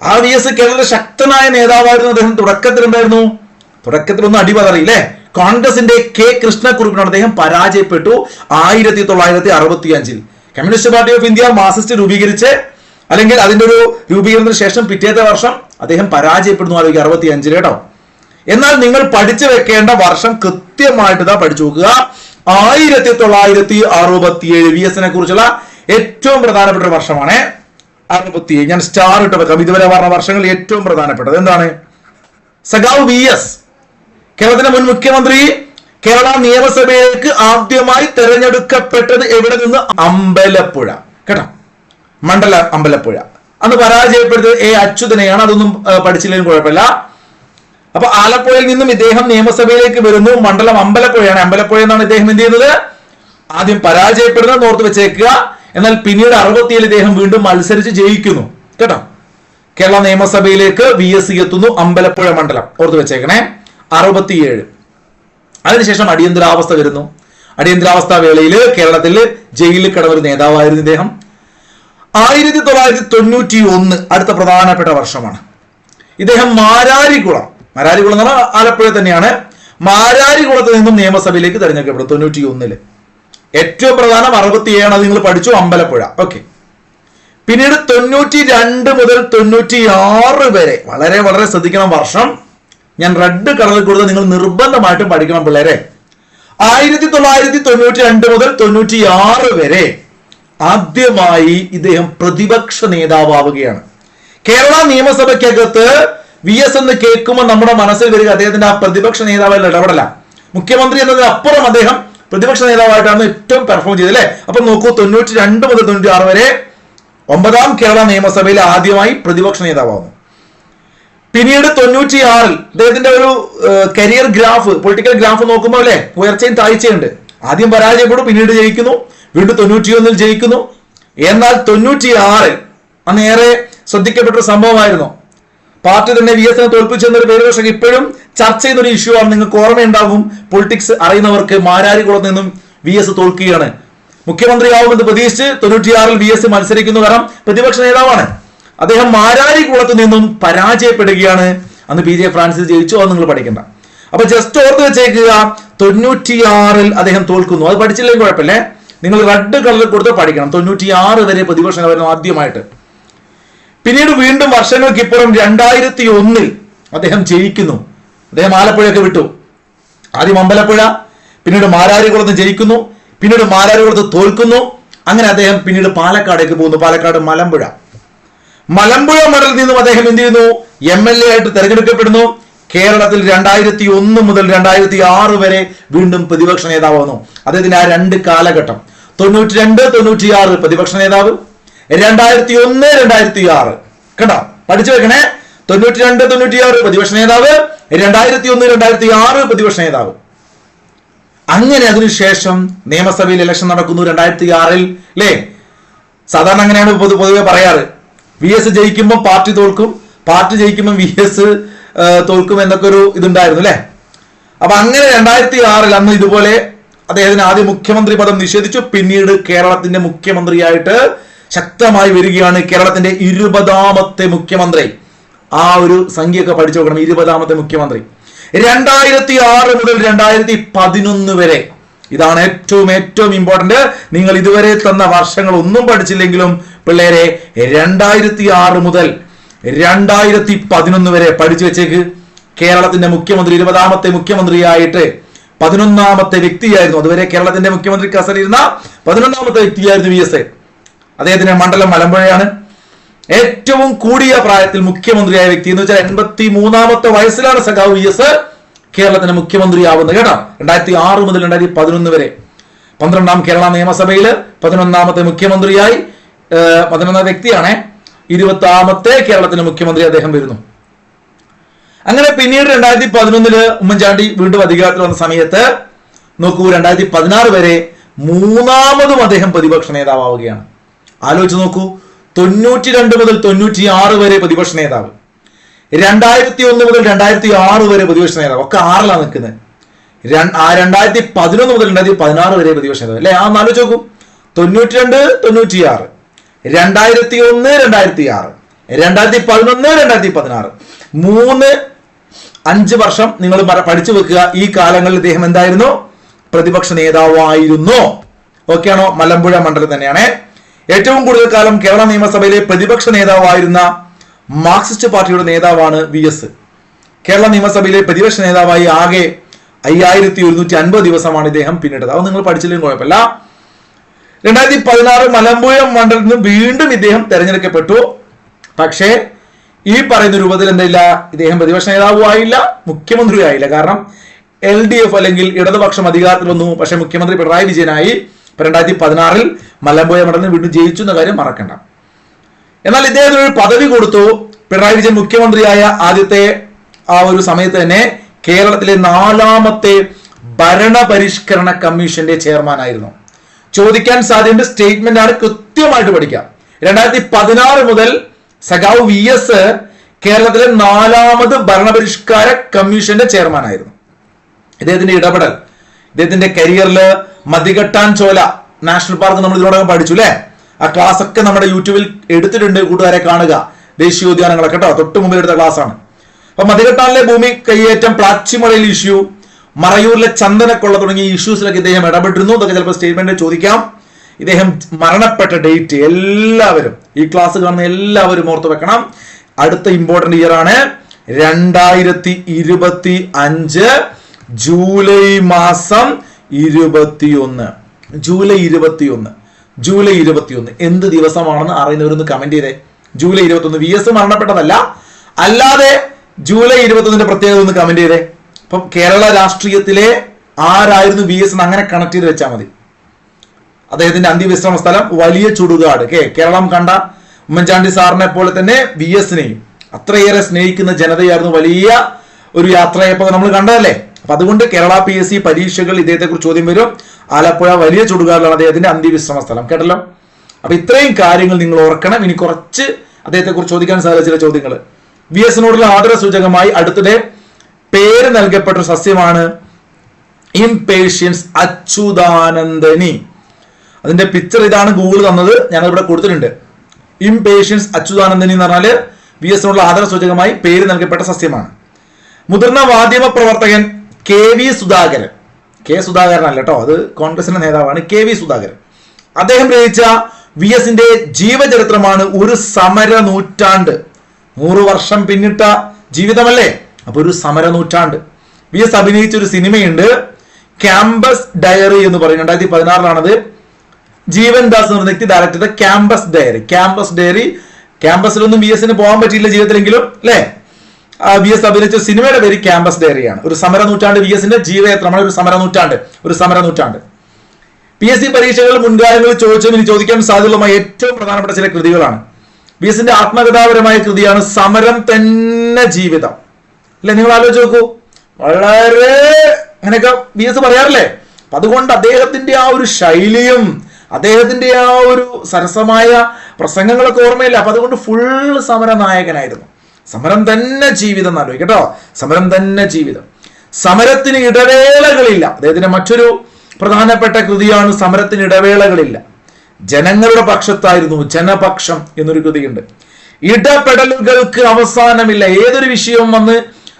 ആ VS കേരളത്തിലെ ശക്തനായ നേതാവായിരുന്നു. അദ്ദേഹം തുടക്കത്തിലൊന്നും അടിപതറിയില്ലേ. കോൺഗ്രസിന്റെ K കൃഷ്ണക്കുറുപ്പിനോട് അദ്ദേഹം പരാജയപ്പെട്ടു 1965. Communist party of India Marxist രൂപീകരിച്ച് അല്ലെങ്കിൽ അതിന്റെ ഒരു രൂപീകരണത്തിന് ശേഷം പിറ്റേത്തെ വർഷം അദ്ദേഹം പരാജയപ്പെടുന്നു 65 കേട്ടോ. എന്നാൽ നിങ്ങൾ പഠിച്ചു വെക്കേണ്ട വർഷം കൃത്യമായിട്ട് ഇതാ പഠിച്ചു നോക്കുക. 1967 VS കുറിച്ചുള്ള ഏറ്റവും പ്രധാനപ്പെട്ട ഒരു വർഷമാണ് 67. ഞാൻ സ്റ്റാർ ഇട്ട് വെക്കാം. ഇതുവരെ പറഞ്ഞ വർഷങ്ങളിൽ ഏറ്റവും പ്രധാനപ്പെട്ടത് എന്താണ്? സഖാവ് VS, കേരളത്തിന്റെ മുൻ മുഖ്യമന്ത്രി, കേരള നിയമസഭയിലേക്ക് ആദ്യമായി തെരഞ്ഞെടുക്കപ്പെട്ടത് എവിടെ നിന്ന്? അമ്പലപ്പുഴ കേട്ടോ, മണ്ഡല അമ്പലപ്പുഴ. അന്ന് പരാജയപ്പെടുത്തത് അച്യുതനെയാണ്. അതൊന്നും പഠിച്ചില്ലെങ്കിലും കുഴപ്പമില്ല. അപ്പൊ ആലപ്പുഴയിൽ നിന്നും ഇദ്ദേഹം നിയമസഭയിലേക്ക് വരുന്നു. മണ്ഡലം അമ്പലപ്പുഴയാണ്. അമ്പലപ്പുഴ എന്നാണ് ഇദ്ദേഹം എന്ത് ചെയ്യുന്നത്? ആദ്യം പരാജയപ്പെടുന്നത് ഓർത്ത് വെച്ചേക്കുക. എന്നാൽ പിന്നീട് 67 ഇദ്ദേഹം വീണ്ടും മത്സരിച്ച് ജയിക്കുന്നു കേട്ടോ. കേരള നിയമസഭയിലേക്ക് VS എത്തുന്നു. അമ്പലപ്പുഴ മണ്ഡലം ഓർത്ത് വെച്ചേക്കണേ. 67 അതിനുശേഷം അടിയന്തരാവസ്ഥ വരുന്നു. അടിയന്തരാവസ്ഥ വേളയിൽ കേരളത്തിൽ ജയിലിൽ കിടന്ന ഒരു നേതാവായിരുന്നു ഇദ്ദേഹം. 1991 അടുത്ത പ്രധാനപ്പെട്ട വർഷമാണ്. ഇദ്ദേഹം മാരാരിക്കുളം എന്ന് പറഞ്ഞാൽ ആലപ്പുഴ തന്നെയാണ്. മാരാരിക്കുളത്ത് നിന്നും നിയമസഭയിലേക്ക് തെരഞ്ഞെടുക്കപ്പെടും 91. ഏറ്റവും പ്രധാനം 67 അത് നിങ്ങൾ പഠിച്ചു, അമ്പലപ്പുഴ. ഓക്കെ. പിന്നീട് 92 മുതൽ 96 വരെ വളരെ വളരെ ശ്രദ്ധിക്കണം വർഷം. ഞാൻ റെഡ് കളറിൽ കൊടുത്ത് നിങ്ങൾ നിർബന്ധമായിട്ടും പഠിക്കണം പിള്ളേരെ. 1992 മുതൽ 96 വരെ ആദ്യമായി ഇദ്ദേഹം പ്രതിപക്ഷ നേതാവുകയാണ്. കേരള നിയമസഭയ്ക്കകത്ത് VS എന്ന് കേൾക്കുമ്പോൾ നമ്മുടെ മനസ്സിൽ വരിക അദ്ദേഹത്തിന്റെ ആ പ്രതിപക്ഷ നേതാവിൽ ഇടപെടല. മുഖ്യമന്ത്രി എന്നതിന് അപ്പുറം അദ്ദേഹം പ്രതിപക്ഷ നേതാവായിട്ടാണ് ഏറ്റവും പെർഫോം ചെയ്തത് അല്ലെ. അപ്പൊ നോക്കൂ, 92 മുതൽ 96 വരെ 9ാം കേരള നിയമസഭയിൽ ആദ്യമായി പ്രതിപക്ഷ നേതാവാകുന്നു. പിന്നീട് 96 ഇദ്ദേഹത്തിന്റെ ഒരു കരിയർ ഗ്രാഫ്, പൊളിറ്റിക്കൽ ഗ്രാഫ് നോക്കുമ്പോൾ അല്ലെ ഉയർച്ചയും താഴ്ചയുണ്ട്. ആദ്യം പരാജയപ്പെടും, പിന്നീട് ജയിക്കുന്നു, വീണ്ടും 91 ജയിക്കുന്നു. എന്നാൽ 96 അന്ന് ഏറെ ശ്രദ്ധിക്കപ്പെട്ട ഒരു സംഭവമായിരുന്നു. പാർട്ടി തന്നെ VS തോൽപ്പിച്ചെന്നൊരു പേര് പക്ഷേ ഇപ്പോഴും ചർച്ച ചെയ്യുന്ന ഒരു ഇഷ്യൂ ആണ്. നിങ്ങൾക്ക് ഓർമ്മയുണ്ടാകും, പൊളിറ്റിക്സ് അറിയുന്നവർക്ക്. മാരാരിക്കുളത്ത് നിന്നും VS തോൽക്കുകയാണ്. മുഖ്യമന്ത്രിയാവുമെന്ന് പ്രതീക്ഷിച്ച് 96 VS മത്സരിക്കുന്നു. കാരണം പ്രതിപക്ഷ നേതാവാണ്. അദ്ദേഹം മാരാരിക്കുളത്ത് നിന്നും പരാജയപ്പെടുകയാണ്. അന്ന് PJ ഫ്രാൻസിസ് ജയിച്ചു. അത് നിങ്ങൾ പഠിക്കണ്ട. അപ്പൊ ജസ്റ്റ് ഓർത്ത് വെച്ചേക്കുക, 96 അദ്ദേഹം തോൽക്കുന്നു. അത് പഠിച്ചില്ലെങ്കിൽ കുഴപ്പമില്ലേ, നിങ്ങൾ റെഡ് കളറിൽ കൊടുത്ത് പഠിക്കണം. 96 വരെ പ്രതിപക്ഷ നേതാവായിരുന്നു ആദ്യമായിട്ട്. പിന്നീട് വീണ്ടും വർഷങ്ങൾക്കിപ്പുറം 2001 അദ്ദേഹം ജയിക്കുന്നു. അദ്ദേഹം ആലപ്പുഴയൊക്കെ വിട്ടു. ആദ്യം അമ്പലപ്പുഴ, പിന്നീട് മാരാരിക്കുളത്ത് ജയിക്കുന്നു, പിന്നീട് മാരാരിക്കുളത്ത് തോൽക്കുന്നു. അങ്ങനെ അദ്ദേഹം പിന്നീട് പാലക്കാടേക്ക് പോകുന്നു. പാലക്കാട് മലമ്പുഴ മണ്ഡലത്തിൽ നിന്നും അദ്ദേഹം എന്ത് ചെയ്യുന്നു? MLA ആയിട്ട് തെരഞ്ഞെടുക്കപ്പെടുന്നു. കേരളത്തിൽ 2001 മുതൽ 2006 വരെ വീണ്ടും പ്രതിപക്ഷ നേതാവായിരുന്നു. അദ്ദേഹത്തിന്റെ ആ രണ്ട് കാലഘട്ടം 92, 96 പ്രതിപക്ഷ നേതാവ്, 2001, 2006 കേട്ടോ, പഠിച്ചു വെക്കണേ. 92, 96 പ്രതിപക്ഷ നേതാവ്, 2001, 2006 പ്രതിപക്ഷ നേതാവ്. അങ്ങനെ അതിനുശേഷം നിയമസഭയിൽ ഇലക്ഷൻ നടക്കുന്നു 2006 അല്ലേ. സാധാരണ അങ്ങനെയാണ് പൊതുവെ പറയാറ്. VS ജയിക്കുമ്പോൾ പാർട്ടി തോൽക്കും, പാർട്ടി ജയിക്കുമ്പോൾ VS തോൽക്കും എന്നൊക്കെ ഒരു ഇതുണ്ടായിരുന്നു അല്ലെ. അപ്പൊ അങ്ങനെ 2006 അന്ന് ഇതുപോലെ അദ്ദേഹത്തിന് ആദ്യം മുഖ്യമന്ത്രി പദം നിഷേധിച്ചു. പിന്നീട് കേരളത്തിന്റെ മുഖ്യമന്ത്രിയായിട്ട് ശക്തമായി വരികയാണ്. കേരളത്തിന്റെ 20ാമത്തെ മുഖ്യമന്ത്രി. ആ ഒരു സംഖ്യയൊക്കെ പഠിച്ചു നോക്കണം. 20ാമത്തെ മുഖ്യമന്ത്രി 2006 മുതൽ 2011 വരെ. ഇതാണ് ഏറ്റവും ഇമ്പോർട്ടന്റ്. നിങ്ങൾ ഇതുവരെ തന്ന വർഷങ്ങൾ ഒന്നും പഠിച്ചില്ലെങ്കിലും പിള്ളേരെ 2006 മുതൽ 2011 വരെ പഠിച്ചു വെച്ചേക്ക്. കേരളത്തിന്റെ മുഖ്യമന്ത്രി 20ാമത്തെ മുഖ്യമന്ത്രിയായിട്ട് 11ാമത്തെ വ്യക്തിയായിരുന്നു. അതുവരെ കേരളത്തിന്റെ മുഖ്യമന്ത്രി കസറിയിരുന്ന 11ാമത്തെ വ്യക്തിയായിരുന്നു VS. അദ്ദേഹത്തിന്റെ മണ്ഡലം മലമ്പുഴയാണ്. ഏറ്റവും കൂടിയ പ്രായത്തിൽ മുഖ്യമന്ത്രിയായ വ്യക്തി എന്ന് വെച്ചാൽ 83ാമത്തെ വയസ്സിലാണ് സഖാവ് VS കേരളത്തിന്റെ മുഖ്യമന്ത്രിയാവുന്നത് കേട്ടോ. 2006 മുതൽ 2011 വരെ 12ാം കേരള നിയമസഭയിൽ 11ാമത്തെ മുഖ്യമന്ത്രിയായി 11ാമത്തെ വ്യക്തിയാണ്. 20ാമത്തെ കേരളത്തിന്റെ മുഖ്യമന്ത്രി അദ്ദേഹം വരുന്നു. അങ്ങനെ പിന്നീട് 2011 ഉമ്മൻചാണ്ടി വീണ്ടും അധികാരത്തിൽ വന്ന സമയത്ത് നോക്കൂ, 2016 വരെ 3ാമതും അദ്ദേഹം പ്രതിപക്ഷ നേതാവുകയാണ്. ആലോചിച്ച് നോക്കൂ, 92 മുതൽ 96 വരെ പ്രതിപക്ഷ നേതാവ്, 2001 മുതൽ 2006 വരെ പ്രതിപക്ഷ നേതാവ്, ഒക്കെ 6ലാണ് നിൽക്കുന്നത്. 2011 മുതൽ 2016 വരെ പ്രതിപക്ഷ നേതാവ് അല്ലെ. ആ ആലോചിച്ച് നോക്കൂ, 92, 96, 2001, 2006, 2011, 2016, 5 വർഷം നിങ്ങൾ പഠിച്ചു വെക്കുക. ഈ കാലങ്ങളിൽ ഇദ്ദേഹം എന്തായിരുന്നു? പ്രതിപക്ഷ നേതാവായിരുന്നു. ഓക്കെ ആണോ? മലമ്പുഴ മണ്ഡലം തന്നെയാണ്. ഏറ്റവും കൂടുതൽ കാലം കേരള നിയമസഭയിലെ പ്രതിപക്ഷ നേതാവായിരുന്ന മാർക്സിസ്റ്റ് പാർട്ടിയുടെ നേതാവാണ് VS. കേരള നിയമസഭയിലെ പ്രതിപക്ഷ നേതാവായി ആകെ 5150 ദിവസമാണ് ഇദ്ദേഹം പിന്നിട്ടത്. അത് നിങ്ങൾ പഠിച്ചില്ലെങ്കിൽ കുഴപ്പമില്ല. 2016 മലമ്പുഴ മണ്ഡലത്തിൽ നിന്ന് വീണ്ടും ഇദ്ദേഹം തെരഞ്ഞെടുക്കപ്പെട്ടു. പക്ഷേ ഈ പറയുന്ന രൂപത്തിൽ എന്തില്ല, ഇദ്ദേഹം പ്രതിപക്ഷ നേതാവും ആയില്ല, മുഖ്യമന്ത്രിയും ആയില്ല. കാരണം LDF അല്ലെങ്കിൽ ഇടതുപക്ഷം അധികാരത്തിൽ വന്നു. പക്ഷെ മുഖ്യമന്ത്രി പിണറായി വിജയനായി. 2016 മലമ്പുഴ മണ്ഡലത്തിൽ വീണ്ടും ജയിച്ചു എന്ന കാര്യം മറക്കണ്ട. എന്നാൽ ഇദ്ദേഹത്തിന് ഒരു പദവി കൊടുത്തു. പിണറായി വിജയൻ മുഖ്യമന്ത്രിയായ ആദ്യത്തെ ആ ഒരു സമയത്ത് തന്നെ കേരളത്തിലെ 4ാമത്തെ ഭരണപരിഷ്കരണ കമ്മീഷന്റെ ചെയർമാൻ ആയിരുന്നു. ചോദിക്കാൻ സാധ്യതയുടെ സ്റ്റേറ്റ്മെന്റ് ആണ്, കൃത്യമായിട്ട് പഠിക്കാം. 2016 മുതൽ സഖാവ് VS കേരളത്തിലെ 4ാമത് ഭരണപരിഷ്കാര കമ്മീഷന്റെ ചെയർമാൻ ആയിരുന്നു. ഇദ്ദേഹത്തിന്റെ ഇടപെടൽ, ഇദ്ദേഹത്തിന്റെ കരിയറിൽ മതികെട്ടാൻ ചോല നാഷണൽ പാർക്ക് നമ്മൾ ഇതിനോടകം പഠിച്ചു അല്ലെ. ആ ക്ലാസ് ഒക്കെ നമ്മുടെ യൂട്യൂബിൽ എടുത്തിട്ടുണ്ട്, കൂട്ടുകാരെ കാണുക. ദേശീയോദ്യാനങ്ങളൊക്കെ കേട്ടോ, തൊട്ട് മുമ്പിൽ എടുത്ത ക്ലാസ് ആണ്. അപ്പൊ മതികെട്ടാനിലെ ഭൂമി കയ്യേറ്റം, പ്ലാച്ചിമലയിൽ ഇഷ്യൂ, മറയൂരിലെ ചന്ദനക്കൊള്ള തുടങ്ങിയ ഇഷ്യൂസിലൊക്കെ ഇദ്ദേഹം ഇടപെട്ടിരുന്നു. ഇതൊക്കെ ചിലപ്പോൾ സ്റ്റേറ്റ്മെന്റ് ചോദിക്കാം. ഇദ്ദേഹം മരണപ്പെട്ട ഡേറ്റ് എല്ലാവരും, ഈ ക്ലാസ് കാണുന്ന എല്ലാവരും ഓർത്ത് വെക്കണം. അടുത്ത ഇമ്പോർട്ടന്റ് ഇയർ ആണ് 2025 ജൂലൈ മാസം 21. ജൂലൈ 21 എന്ത് ദിവസമാണെന്ന് അറിയുന്നവരൊന്ന് കമന്റ് ചെയ്തേ. ജൂലൈ 21 VS മരണപ്പെട്ടതല്ല, അല്ലാതെ ജൂലൈ 21 പ്രത്യേകത ഒന്ന് കമന്റ് ചെയ്തേ. അപ്പം കേരള രാഷ്ട്രീയത്തിലെ ആരായിരുന്നു VS എന്ന് അങ്ങനെ കണക്ട് ചെയ്ത് വെച്ചാൽ മതി. അദ്ദേഹത്തിന്റെ അന്ത്യവിശ്രമ സ്ഥലം വലിയ ചുടുകാട്. കേരളം കണ്ട ഉമ്മൻചാണ്ടി സാറിനെ പോലെ തന്നെ VSനെയും അത്രയേറെ സ്നേഹിക്കുന്ന ജനതയായിരുന്നു. വലിയ ഒരു യാത്രയപ്പോൾ നമ്മൾ കണ്ടതല്ലേ. അപ്പൊ അതുകൊണ്ട് കേരള PSC പരീക്ഷകൾ ഇദ്ദേഹത്തെ കുറിച്ച് ചോദ്യം വരും. ആലപ്പുഴ വലിയ ചുടുകാടിലാണ് അദ്ദേഹത്തിന്റെ അന്ത്യവിശ്രമ സ്ഥലം. കേട്ടല്ലോ. അപ്പൊ ഇത്രയും കാര്യങ്ങൾ നിങ്ങൾ ഓർക്കണം. ഇനി കുറച്ച് അദ്ദേഹത്തെ കുറിച്ച് ചോദിക്കാൻ സാധിച്ച ചില ചോദ്യങ്ങൾ. VSനോടുള്ള ആദര സൂചകമായി അടുത്തിടെ പേര് നൽകപ്പെട്ട സസ്യമാണ് ഇംപേഷ്യൻസ് അച്യുതാനന്ദനി. അതിന്റെ പിക്ചർ ഇതാണ്, ഗൂഗിൾ തന്നത്, ഞാനതിവിടെ കൊടുത്തിട്ടുണ്ട്. ഇംപേഷ്യൻസ് അച്യുതാനന്ദനി എന്ന് പറഞ്ഞാല് VSനോടുള്ള ആദര സൂചകമായി പേര് നൽകപ്പെട്ട സസ്യമാണ്. മുതിർന്ന മാധ്യമ പ്രവർത്തകൻ KV സുധാകരൻ, സുധാകരൻ അല്ല കേട്ടോ, അത് കോൺഗ്രസിന്റെ നേതാവാണ്, KV സുധാകരൻ. അദ്ദേഹം രചിച്ച VSന്റെ ജീവചരിത്രമാണ് ഒരു സമര നൂറ്റാണ്ട്. 100 വർഷം പിന്നിട്ട ജീവിതമല്ലേ, അപ്പൊ ഒരു സമര നൂറ്റാണ്ട്. VS അഭിനയിച്ച ഒരു സിനിമയുണ്ട്, ക്യാമ്പസ് ഡയറി എന്ന് പറയും. 2016 ജീവൻ ദാസ് എന്ന വ്യക്തി ഡയറക്ട് ചെയ്ത ക്യാമ്പസ് ഡയറി. ക്യാമ്പസിലൊന്നും VSന് പോകാൻ പറ്റിയില്ല ജീവിതത്തിലെങ്കിലും അല്ലേ. വി എസ് അഭിനയിച്ച സിനിമയുടെ പേര് ക്യാമ്പസ് ഡയറിയാണ്. ഒരു സമര നൂറ്റാണ്ട്, വി എസിന്റെ ജീവയാത്രമാണ് ഒരു സമര നൂറ്റാണ്ട്. PSC പരീക്ഷകൾ മുൻകാലങ്ങളിൽ ചോദിച്ചതും ഇനി ചോദിക്കാൻ സാധ്യതയുള്ള ഏറ്റവും പ്രധാനപ്പെട്ട ചില കൃതികളാണ്. വി എസിന്റെ ആത്മകഥാപരമായ കൃതിയാണ് സമരം തന്നെ ജീവിതം. അല്ലെ, നിങ്ങൾ ആലോചിച്ച് നോക്കൂ, വളരെ അങ്ങനെയൊക്കെ വി എസ് പറയാറില്ലേ. അപ്പൊ അതുകൊണ്ട് അദ്ദേഹത്തിന്റെ ആ ഒരു ശൈലിയും അദ്ദേഹത്തിന്റെ ആ ഒരു സരസമായ പ്രസംഗങ്ങളൊക്കെ ഓർമ്മയില്ല. അപ്പൊ അതുകൊണ്ട് ഫുൾ സമര നായകനായിരുന്നു. സമരം തന്നെ ജീവിതം എന്നാലും കേട്ടോ, സമരം തന്നെ ജീവിതം. സമരത്തിന് ഇടവേളകളില്ല. അദ്ദേഹത്തിന്റെ മറ്റൊരു പ്രധാനപ്പെട്ട കൃതിയാണ് സമരത്തിന് ഇടവേളകളില്ല. ജനങ്ങളുടെ പക്ഷത്തായിരുന്നു, ജനപക്ഷം എന്നൊരു കൃതിയുണ്ട്. ഇടപെടലുകൾക്ക് അവസാനമില്ല. ഏതൊരു വിഷയവും വന്ന്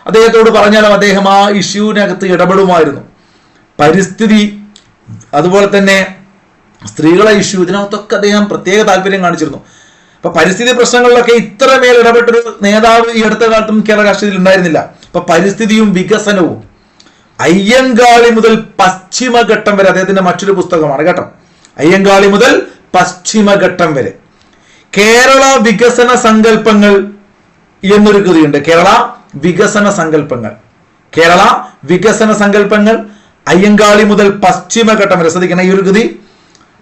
അദ്ദേഹത്തോട് പറഞ്ഞാലും അദ്ദേഹം ആ ഇഷ്യൂവിനകത്ത് ഇടപെടുമായിരുന്നു. പരിസ്ഥിതി, അതുപോലെ തന്നെ സ്ത്രീകളെ ഇഷ്യൂ, ഇതിനകത്തൊക്കെ അദ്ദേഹം പ്രത്യേക താല്പര്യം കാണിച്ചിരുന്നു. അപ്പൊ പരിസ്ഥിതി പ്രശ്നങ്ങളിലൊക്കെ ഇത്രമേൽ ഇടപെട്ടൊരു നേതാവ് ഈ അടുത്ത കാലത്തും കേരള രാഷ്ട്രീയത്തിൽ ഉണ്ടായിരുന്നില്ല. അപ്പൊ പരിസ്ഥിതിയും വികസനവും, അയ്യങ്കാളി മുതൽ പശ്ചിമഘട്ടം വരെ അദ്ദേഹത്തിന്റെ മറ്റൊരു പുസ്തകമാണ് കേട്ടോ. അയ്യങ്കാളി മുതൽ പശ്ചിമഘട്ടം വരെ. കേരള വികസന സങ്കല്പങ്ങൾ എന്നൊരു കൃതിയുണ്ട്. കേരള വികസന സങ്കല്പങ്ങൾ അയ്യങ്കാളി മുതൽ പശ്ചിമഘട്ടം വരെ. ശ്രദ്ധിക്കണം, ഈ ഒരു കൃതി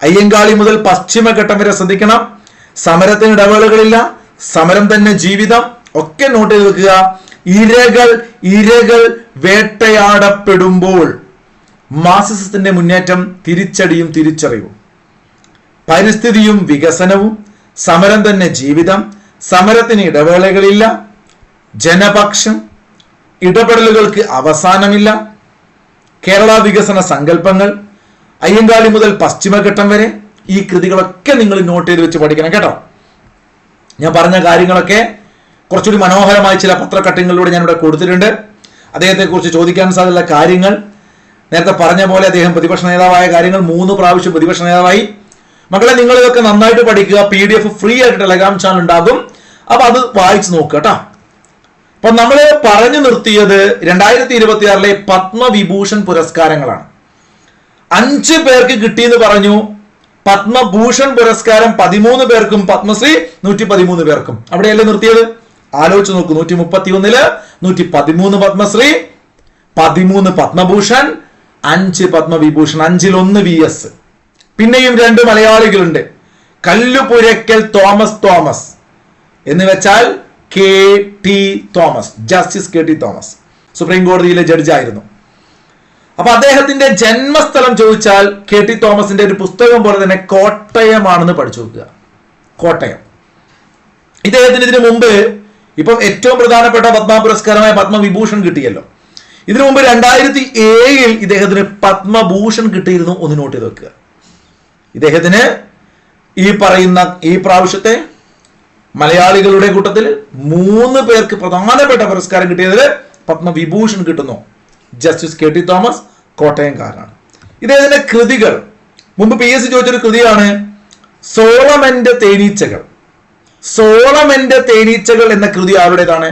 അയ്യങ്കാളി മുതൽ പശ്ചിമഘട്ടം വരെ ശ്രദ്ധിക്കണം. സമരത്തിന് ഇടവേളകളില്ല, സമരം തന്നെ ജീവിതം, ഒക്കെ നോട്ട് ചെയ്ത് വെക്കുക. ഇരകൾ വേട്ടയാടപ്പെടുമ്പോൾ മാർക്സിസത്തിന്റെ മുന്നേറ്റം, തിരിച്ചടിയും തിരിച്ചറിവും, പരിസ്ഥിതിയും വികസനവും, സമരം തന്നെ ജീവിതം, സമരത്തിന് ഇടവേളകളില്ല, ജനപക്ഷം, ഇടപെടലുകൾക്ക് അവസാനമില്ല, കേരള വികസന സങ്കല്പങ്ങൾ, അയ്യങ്കാളി മുതൽ പശ്ചിമഘട്ടം വരെ. ഈ കൃതികളൊക്കെ നിങ്ങൾ നോട്ട് ചെയ്ത് വെച്ച് പഠിക്കണം കേട്ടോ. ഞാൻ പറഞ്ഞ കാര്യങ്ങളൊക്കെ കുറച്ചുകൂടി മനോഹരമായ ചില പത്രക്കട്ടിങ്ങളിലൂടെ ഞാനിവിടെ കൊടുത്തിട്ടുണ്ട്. അദ്ദേഹത്തെക്കുറിച്ച് ചോദിക്കാൻ സാധ്യതയുള്ള കാര്യങ്ങൾ, നേരത്തെ പറഞ്ഞ പോലെ അദ്ദേഹം പ്രതിപക്ഷ നേതാവായ കാര്യങ്ങൾ, 3 പ്രാവശ്യം പ്രതിപക്ഷ നേതാവായി. മക്കളെ, നിങ്ങൾ ഇതൊക്കെ നന്നായിട്ട് പഠിക്കുക. PDF ഫ്രീ ആയിട്ട് ടെലഗ്രാം ചാനൽ ഉണ്ടാകും. അപ്പൊ അത് വായിച്ചു നോക്കുക കേട്ടോ. അപ്പൊ നമ്മൾ പറഞ്ഞു നിർത്തിയത് 2026 പത്മവിഭൂഷൺ പുരസ്കാരങ്ങളാണ്. 5 പേർക്ക് കിട്ടിയെന്ന് പറഞ്ഞു. പത്മഭൂഷൺ പുരസ്കാരം 13 പേർക്കും, പത്മശ്രീ 113 പേർക്കും. അവിടെയല്ലേ നിർത്തിയത്? ആലോചിച്ച് നോക്കൂ. 131 113 പത്മശ്രീ, 13 പത്മഭൂഷൺ, 5 പത്മവിഭൂഷൺ, 5-ൽ 1 VS. പിന്നെയും 2 മലയാളികളുണ്ട്. കല്ലുപുരയ്ക്കൽ തോമസ് എന്ന് വെച്ചാൽ KT Thomas, justice KT Thomas, supreme കോടതിയിലെ ജഡ്ജായിരുന്നു. അപ്പൊ അദ്ദേഹത്തിന്റെ ജന്മസ്ഥലം ചോദിച്ചാൽ KT തോമസിന്റെ ഒരു പുസ്തകം പോലെ തന്നെ കോട്ടയമാണെന്ന് പഠിച്ചു നോക്കുക. കോട്ടയം. ഇദ്ദേഹത്തിന് ഇതിനു മുമ്പ് ഇപ്പം ഏറ്റവും പ്രധാനപ്പെട്ട പത്മ പുരസ്കാരമായ പത്മവിഭൂഷൺ കിട്ടിയല്ലോ. ഇതിനു മുമ്പ് 2007 ഇദ്ദേഹത്തിന് പത്മഭൂഷൺ കിട്ടിയിരുന്നു. ഒന്ന് നോട്ട് ചെയ്ത് വെക്കുക. ഇദ്ദേഹത്തിന് ഈ പ്രാവശ്യത്തെ മലയാളികളുടെ കൂട്ടത്തിൽ 3 പേർക്ക് പ്രധാനപ്പെട്ട പുരസ്കാരം കിട്ടിയതിൽ പത്മവിഭൂഷൺ കിട്ടുന്നു. ജസ്റ്റിസ് KT തോമസ് കോട്ടയംകാരനാണ്. ഇദ്ദേഹത്തിന്റെ കൃതികൾ, മുമ്പ് PSC ചോദിച്ചൊരു കൃതിയാണ് സോളമന്റെ തേനീച്ചകൾ എന്ന കൃതി. ആരുടേതാണ്?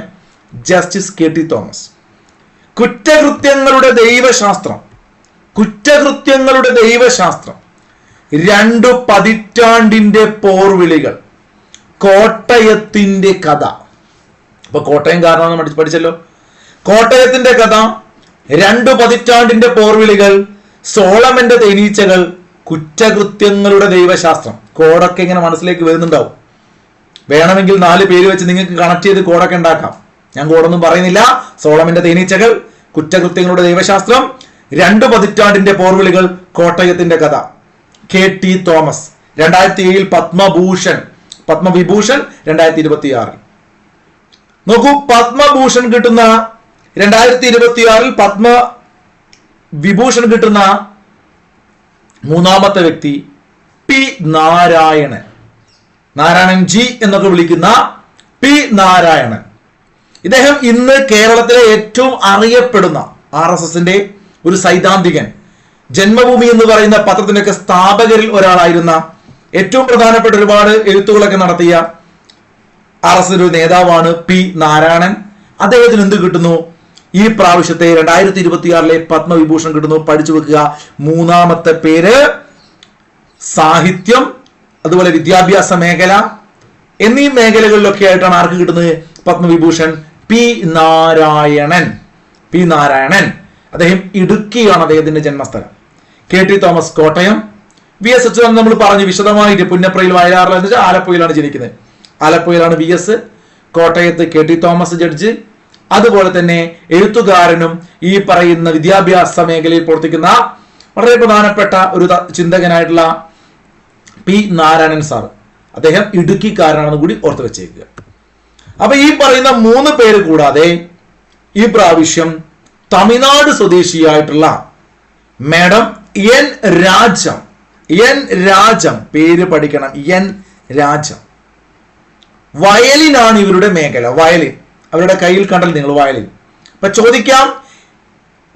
Justice KT Thomas. കുറ്റകൃത്യങ്ങളുടെ ദൈവശാസ്ത്രം, 2 പതിറ്റാണ്ടിന്റെ പോർവിളികൾ, കോട്ടയത്തിന്റെ കഥ. അപ്പൊ കോട്ടയംകാരനാണെന്ന് പഠിച്ചല്ലോ. കോട്ടയത്തിന്റെ കഥ, 2 പതിറ്റാണ്ടിന്റെ പോർവിളികൾ, സോളമന്റെ തേനീച്ചകൾ, കുറ്റകൃത്യങ്ങളുടെ ദൈവശാസ്ത്രം. കോഡൊക്കെ ഇങ്ങനെ മനസ്സിലേക്ക് വരുന്നുണ്ടാവും. വേണമെങ്കിൽ 4 പേര് വെച്ച് നിങ്ങൾക്ക് കണക്ട് ചെയ്ത് കോഡൊക്കെ ഉണ്ടാക്കാം. ഞാൻ കോഡൊന്നും പറയുന്നില്ല. സോളമന്റെ തേനീച്ചകൾ, കുറ്റകൃത്യങ്ങളുടെ ദൈവശാസ്ത്രം, 2 പതിറ്റാണ്ടിന്റെ പോർവിളികൾ, കോട്ടയത്തിന്റെ കഥ. KT Thomas. 2007 പത്മവിഭൂഷൺ 2026. നോക്കൂ, പത്മഭൂഷൺ കിട്ടുന്ന 2026 പത്മവിഭൂഷൺ കിട്ടുന്ന 3ാമത്തെ വ്യക്തി P നാരായണൻ G എന്നൊക്കെ വിളിക്കുന്ന P നാരായണൻ. ഇദ്ദേഹം ഇന്ന് കേരളത്തിലെ ഏറ്റവും അറിയപ്പെടുന്ന RSSന്റെ ഒരു സൈദ്ധാന്തികൻ, ജന്മഭൂമി എന്ന് പറയുന്ന പത്രത്തിന്റെയൊക്കെ സ്ഥാപകരിൽ ഒരാളായിരുന്ന, ഏറ്റവും പ്രധാനപ്പെട്ട ഒരുപാട് എഴുത്തുകളൊക്കെ നടത്തിയ RSS ഒരു നേതാവാണ് P നാരായണൻ. അദ്ദേഹത്തിന് എന്ത് കിട്ടുന്നു? ഈ പ്രാവശ്യത്തെ 2026 പത്മവിഭൂഷൺ കിട്ടുന്നു. പഠിച്ചു വെക്കുക. 3ാമത്തെ പേര് സാഹിത്യം, അതുപോലെ വിദ്യാഭ്യാസ മേഖല എന്നീ മേഖലകളിലൊക്കെ ആയിട്ടാണ് ആർക്ക് കിട്ടുന്നത്? പത്മവിഭൂഷൺ പി നാരായണൻ. പി നാരായണൻ, അദ്ദേഹം ഇടുക്കിയാണ് അദ്ദേഹത്തിന്റെ ജന്മസ്ഥലം. K T Thomas Kottayam. V S Achuthanandan നമ്മൾ പറഞ്ഞു വിശദമായിട്ട് പുന്നപ്രയിൽ വയലാറിൽ എന്ന് വെച്ചാൽ ആലപ്പുഴയിലാണ് ജനിക്കുന്നത്. ആലപ്പുഴയിലാണ് വി എസ്. കോട്ടയത്ത് കെ ടി തോമസ് ജഡ്ജ്. അതുപോലെ തന്നെ എഴുത്തുകാരനും ഈ പറയുന്ന വിദ്യാഭ്യാസ മേഖലയിൽ പ്രവർത്തിക്കുന്ന വളരെ പ്രധാനപ്പെട്ട ഒരു ചിന്തകനായിട്ടുള്ള പി നാരായണൻ സാർ, അദ്ദേഹം ഇടുക്കിക്കാരനാണെന്ന് കൂടി ഓർത്ത് വെച്ചേക്കുക. അപ്പൊ ഈ പറയുന്ന 3 പേര് കൂടാതെ ഈ പ്രാവശ്യം തമിഴ്നാട് സ്വദേശിയായിട്ടുള്ള മാഡം എൻ രാജം, പേര് പഠിക്കണം, എൻ രാജം. വയലിനാണ് ഇവരുടെ മേഖല. വയലിൻ അവരുടെ കയ്യിൽ കണ്ടൽ നിങ്ങൾ, വയലിൻ. അപ്പൊ ചോദിക്കാം,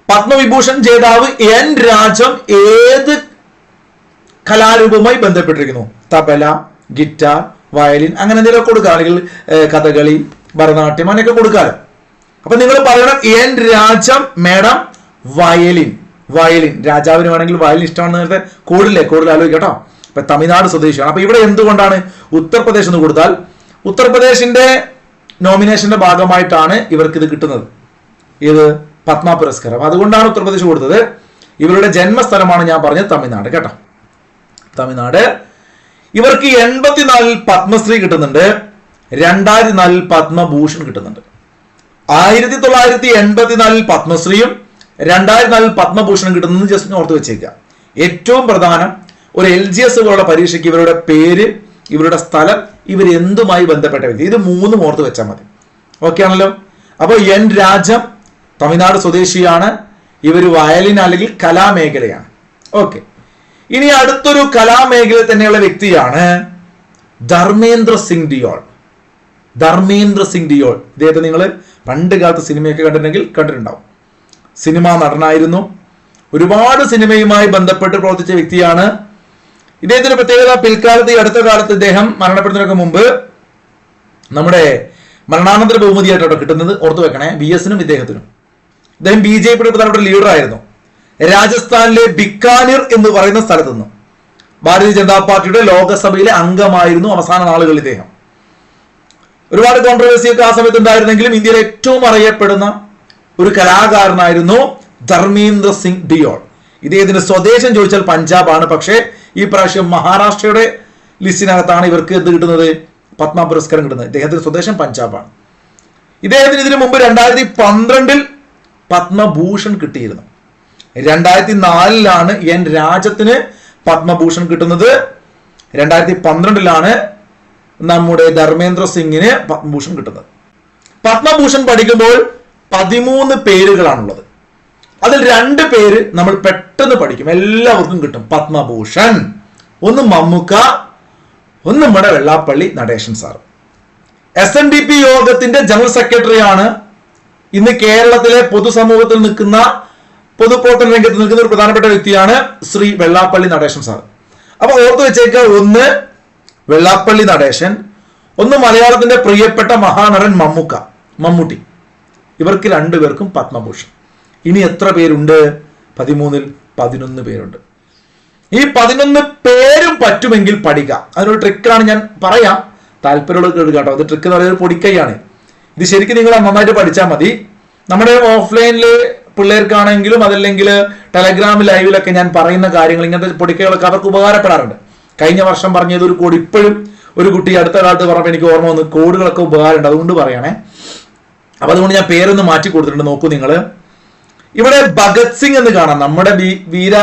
പത്മവിഭൂഷൺ ജേതാവ് എൻ രാജം ഏത് കലാരൂപവുമായി ബന്ധപ്പെട്ടിരിക്കുന്നു? തബല, ഗിറ്റാർ, വയലിൻ, അങ്ങനെ എന്തെങ്കിലും കൊടുക്കാം, അല്ലെങ്കിൽ കഥകളി, ഭരതനാട്യം, അങ്ങനെയൊക്കെ കൊടുക്കാലോ. അപ്പൊ നിങ്ങൾ പറയണം എൻ രാജം മാഡം വയലിൻ. രാജാവിന് വേണമെങ്കിൽ വയലിൻ ഇഷ്ടമാണെന്ന് നേരത്തെ കൂടുതൽ ആലോചിക്കട്ടോ. ഇപ്പൊ തമിഴ്നാട് സ്വദേശിയാണ്. അപ്പൊ ഇവിടെ എന്തുകൊണ്ടാണ് ഉത്തർപ്രദേശ് എന്ന് കൊടുത്താൽ, ഉത്തർപ്രദേശിന്റെ നോമിനേഷന്റെ ഭാഗമായിട്ടാണ് ഇവർക്ക് ഇത് കിട്ടുന്നത്, ഇത് പത്മ പുരസ്കാരം. അതുകൊണ്ടാണ് ഉത്തർപ്രദേശ് കൊടുത്തത്. ഇവരുടെ ജന്മസ്ഥലമാണ് ഞാൻ പറഞ്ഞത് തമിഴ്നാട് കേട്ടോ. തമിഴ്നാട്. ഇവർക്ക് 84 പത്മശ്രീ കിട്ടുന്നുണ്ട്, 2004 പത്മഭൂഷൺ കിട്ടുന്നുണ്ട്. 1984 പത്മശ്രീയും 2004 പത്മഭൂഷണം കിട്ടുന്നത് ജസ്റ്റ് ഓർത്ത് വെച്ചേക്കുക. ഏറ്റവും പ്രധാനം, ഒരു LGS പോലുള്ള പരീക്ഷയ്ക്ക് ഇവരുടെ പേര്, ഇവരുടെ സ്ഥലം, ഇവർ എന്തുമായി ബന്ധപ്പെട്ട വ്യക്തി, ഇത് 3 ഓർത്ത് വെച്ചാൽ മതി. ഓക്കെ ആണല്ലോ. അപ്പോൾ എൻ രാജം തമിഴ്നാട് സ്വദേശിയാണ്. ഇവർ വയലിൻ അല്ലെങ്കിൽ കലാമേഖലയാണ്. ഓക്കെ. ഇനി അടുത്തൊരു കലാമേഖല തന്നെയുള്ള വ്യക്തിയാണ് ധർമ്മേന്ദ്ര സിംഗ് ഡിയോൾ. ഇദ്ദേഹത്തെ നിങ്ങൾ പണ്ട് കാലത്ത് സിനിമയൊക്കെ കണ്ടിട്ടുണ്ടാവും. സിനിമാ നടനായിരുന്നു. ഒരുപാട് സിനിമയുമായി ബന്ധപ്പെട്ട് പ്രവർത്തിച്ച വ്യക്തിയാണ്. ഇദ്ദേഹത്തിന്റെ പ്രത്യേകത, പിൽക്കാലത്ത് ഈ അടുത്ത കാലത്ത് ഇദ്ദേഹം മരണപ്പെടുന്നതിനൊക്കെ മുമ്പ് നമ്മുടെ മരണാനന്തര ബഹുമതിയായിട്ടോ കിട്ടുന്നത് ഓർത്തു വെക്കണേ, BS-നും ഇദ്ദേഹത്തിനും. ഇദ്ദേഹം BJPയുടെ പ്രധാനപ്പെട്ട ലീഡർ ആയിരുന്നു. രാജസ്ഥാനിലെ ബിക്കാനീർ എന്ന് പറയുന്ന സ്ഥലത്ത് നിന്ന് ഭാരതീയ ജനതാ പാർട്ടിയുടെ ലോകസഭയിലെ അംഗമായിരുന്നു അവസാന നാളുകളിൽ ഇദ്ദേഹം. ഒരുപാട് കോൺട്രവേഴ്സിയൊക്കെ ആ സമയത്ത് ഉണ്ടായിരുന്നെങ്കിലും ഇന്ത്യയിലെ ഏറ്റവും അറിയപ്പെടുന്ന ഒരു കലാകാരനായിരുന്നു ധർമ്മേന്ദ്ര സിംഗ് ഡിയോൾ. ഇദ്ദേഹത്തിന്റെ സ്വദേശം ചോദിച്ചാൽ പഞ്ചാബാണ്. പക്ഷേ ഈ പ്രാവശ്യം മഹാരാഷ്ട്രയുടെ ലിസ്റ്റിനകത്താണ് ഇവർക്ക് എന്ത് കിട്ടുന്നത്, പത്മ പുരസ്കാരം കിട്ടുന്നത്. ഇദ്ദേഹത്തിന്റെ സ്വദേശം പഞ്ചാബാണ്. ഇദ്ദേഹത്തിന് ഇതിനു മുമ്പ് 2012 പത്മഭൂഷൺ കിട്ടിയിരുന്നു. 2004 എൻ രാജത്തിന് പത്മഭൂഷൺ കിട്ടുന്നത്. 2012 നമ്മുടെ ധർമ്മേന്ദ്ര സിംഗിന് പത്മഭൂഷൺ കിട്ടുന്നത്. പത്മഭൂഷൺ പഠിക്കുമ്പോൾ 13 പേരുകളാണുള്ളത്. അതിൽ 2 പേര് നമ്മൾ പെട്ടെന്ന് പഠിക്കും, എല്ലാവർക്കും കിട്ടും പത്മഭൂഷൺ. ഒന്ന് മമ്മൂക്ക, ഒന്ന് നമ്മുടെ വെള്ളാപ്പള്ളി നടേശൻ സാർ. SNDP യോഗത്തിന്റെ ജനറൽ സെക്രട്ടറിയാണ്. ഇന്ന് കേരളത്തിലെ പൊതുസമൂഹത്തിൽ നിൽക്കുന്ന, പൊതുപ്രവർത്തന രംഗത്ത് നിൽക്കുന്ന ഒരു പ്രധാനപ്പെട്ട വ്യക്തിയാണ് ശ്രീ വെള്ളാപ്പള്ളി നടേശൻ സാർ. അപ്പൊ ഓർത്തു വെച്ചേക്ക, ഒന്ന് വെള്ളാപ്പള്ളി നടേശൻ, ഒന്ന് മലയാളത്തിന്റെ പ്രിയപ്പെട്ട മഹാനടൻ മമ്മൂട്ടി. ഇവർക്ക് 2 പേർക്കും പത്മഭൂഷൺ. ഇനി എത്ര പേരുണ്ട്? 13-ൽ 11 പേരുണ്ട്. ഈ 11 പേരും പറ്റുമെങ്കിൽ പഠിക്കാം. അതിനൊരു ട്രിക്കാണ് ഞാൻ പറയാം, താല്പര്യമുള്ളത് കേട്ടോ. അത് ട്രിക്ക് എന്ന് പറയുന്നത് പൊടിക്കൈയാണ്. ഇത് ശരിക്കും നിങ്ങൾ നന്നായിട്ട് പഠിച്ചാൽ മതി. നമ്മുടെ ഓഫ്ലൈനിൽ പിള്ളേർക്കാണെങ്കിലും അതല്ലെങ്കിൽ ടെലഗ്രാം ലൈവിലൊക്കെ ഞാൻ പറയുന്ന കാര്യങ്ങൾ, ഇങ്ങനത്തെ പൊടിക്കൈകളൊക്കെ അവർക്ക് ഉപകാരപ്പെടാറുണ്ട്. കഴിഞ്ഞ വർഷം പറഞ്ഞത് ഒരു കോഡ് ഇപ്പോഴും ഒരു കുട്ടി അടുത്ത കാലത്ത് പറഞ്ഞപ്പോൾ എനിക്ക് ഓർമ്മ വന്നു, കോഡുകളൊക്കെ ഉപകാരമുണ്ട്, അതുകൊണ്ട് പറയണേ. അപ്പൊ അതുകൊണ്ട് ഞാൻ പേരൊന്ന് മാറ്റി കൊടുത്തിട്ടുണ്ട്. നോക്കൂ നിങ്ങൾ, ഇവിടെ ഭഗത് സിംഗ് എന്ന് കാണാം. നമ്മുടെ വീര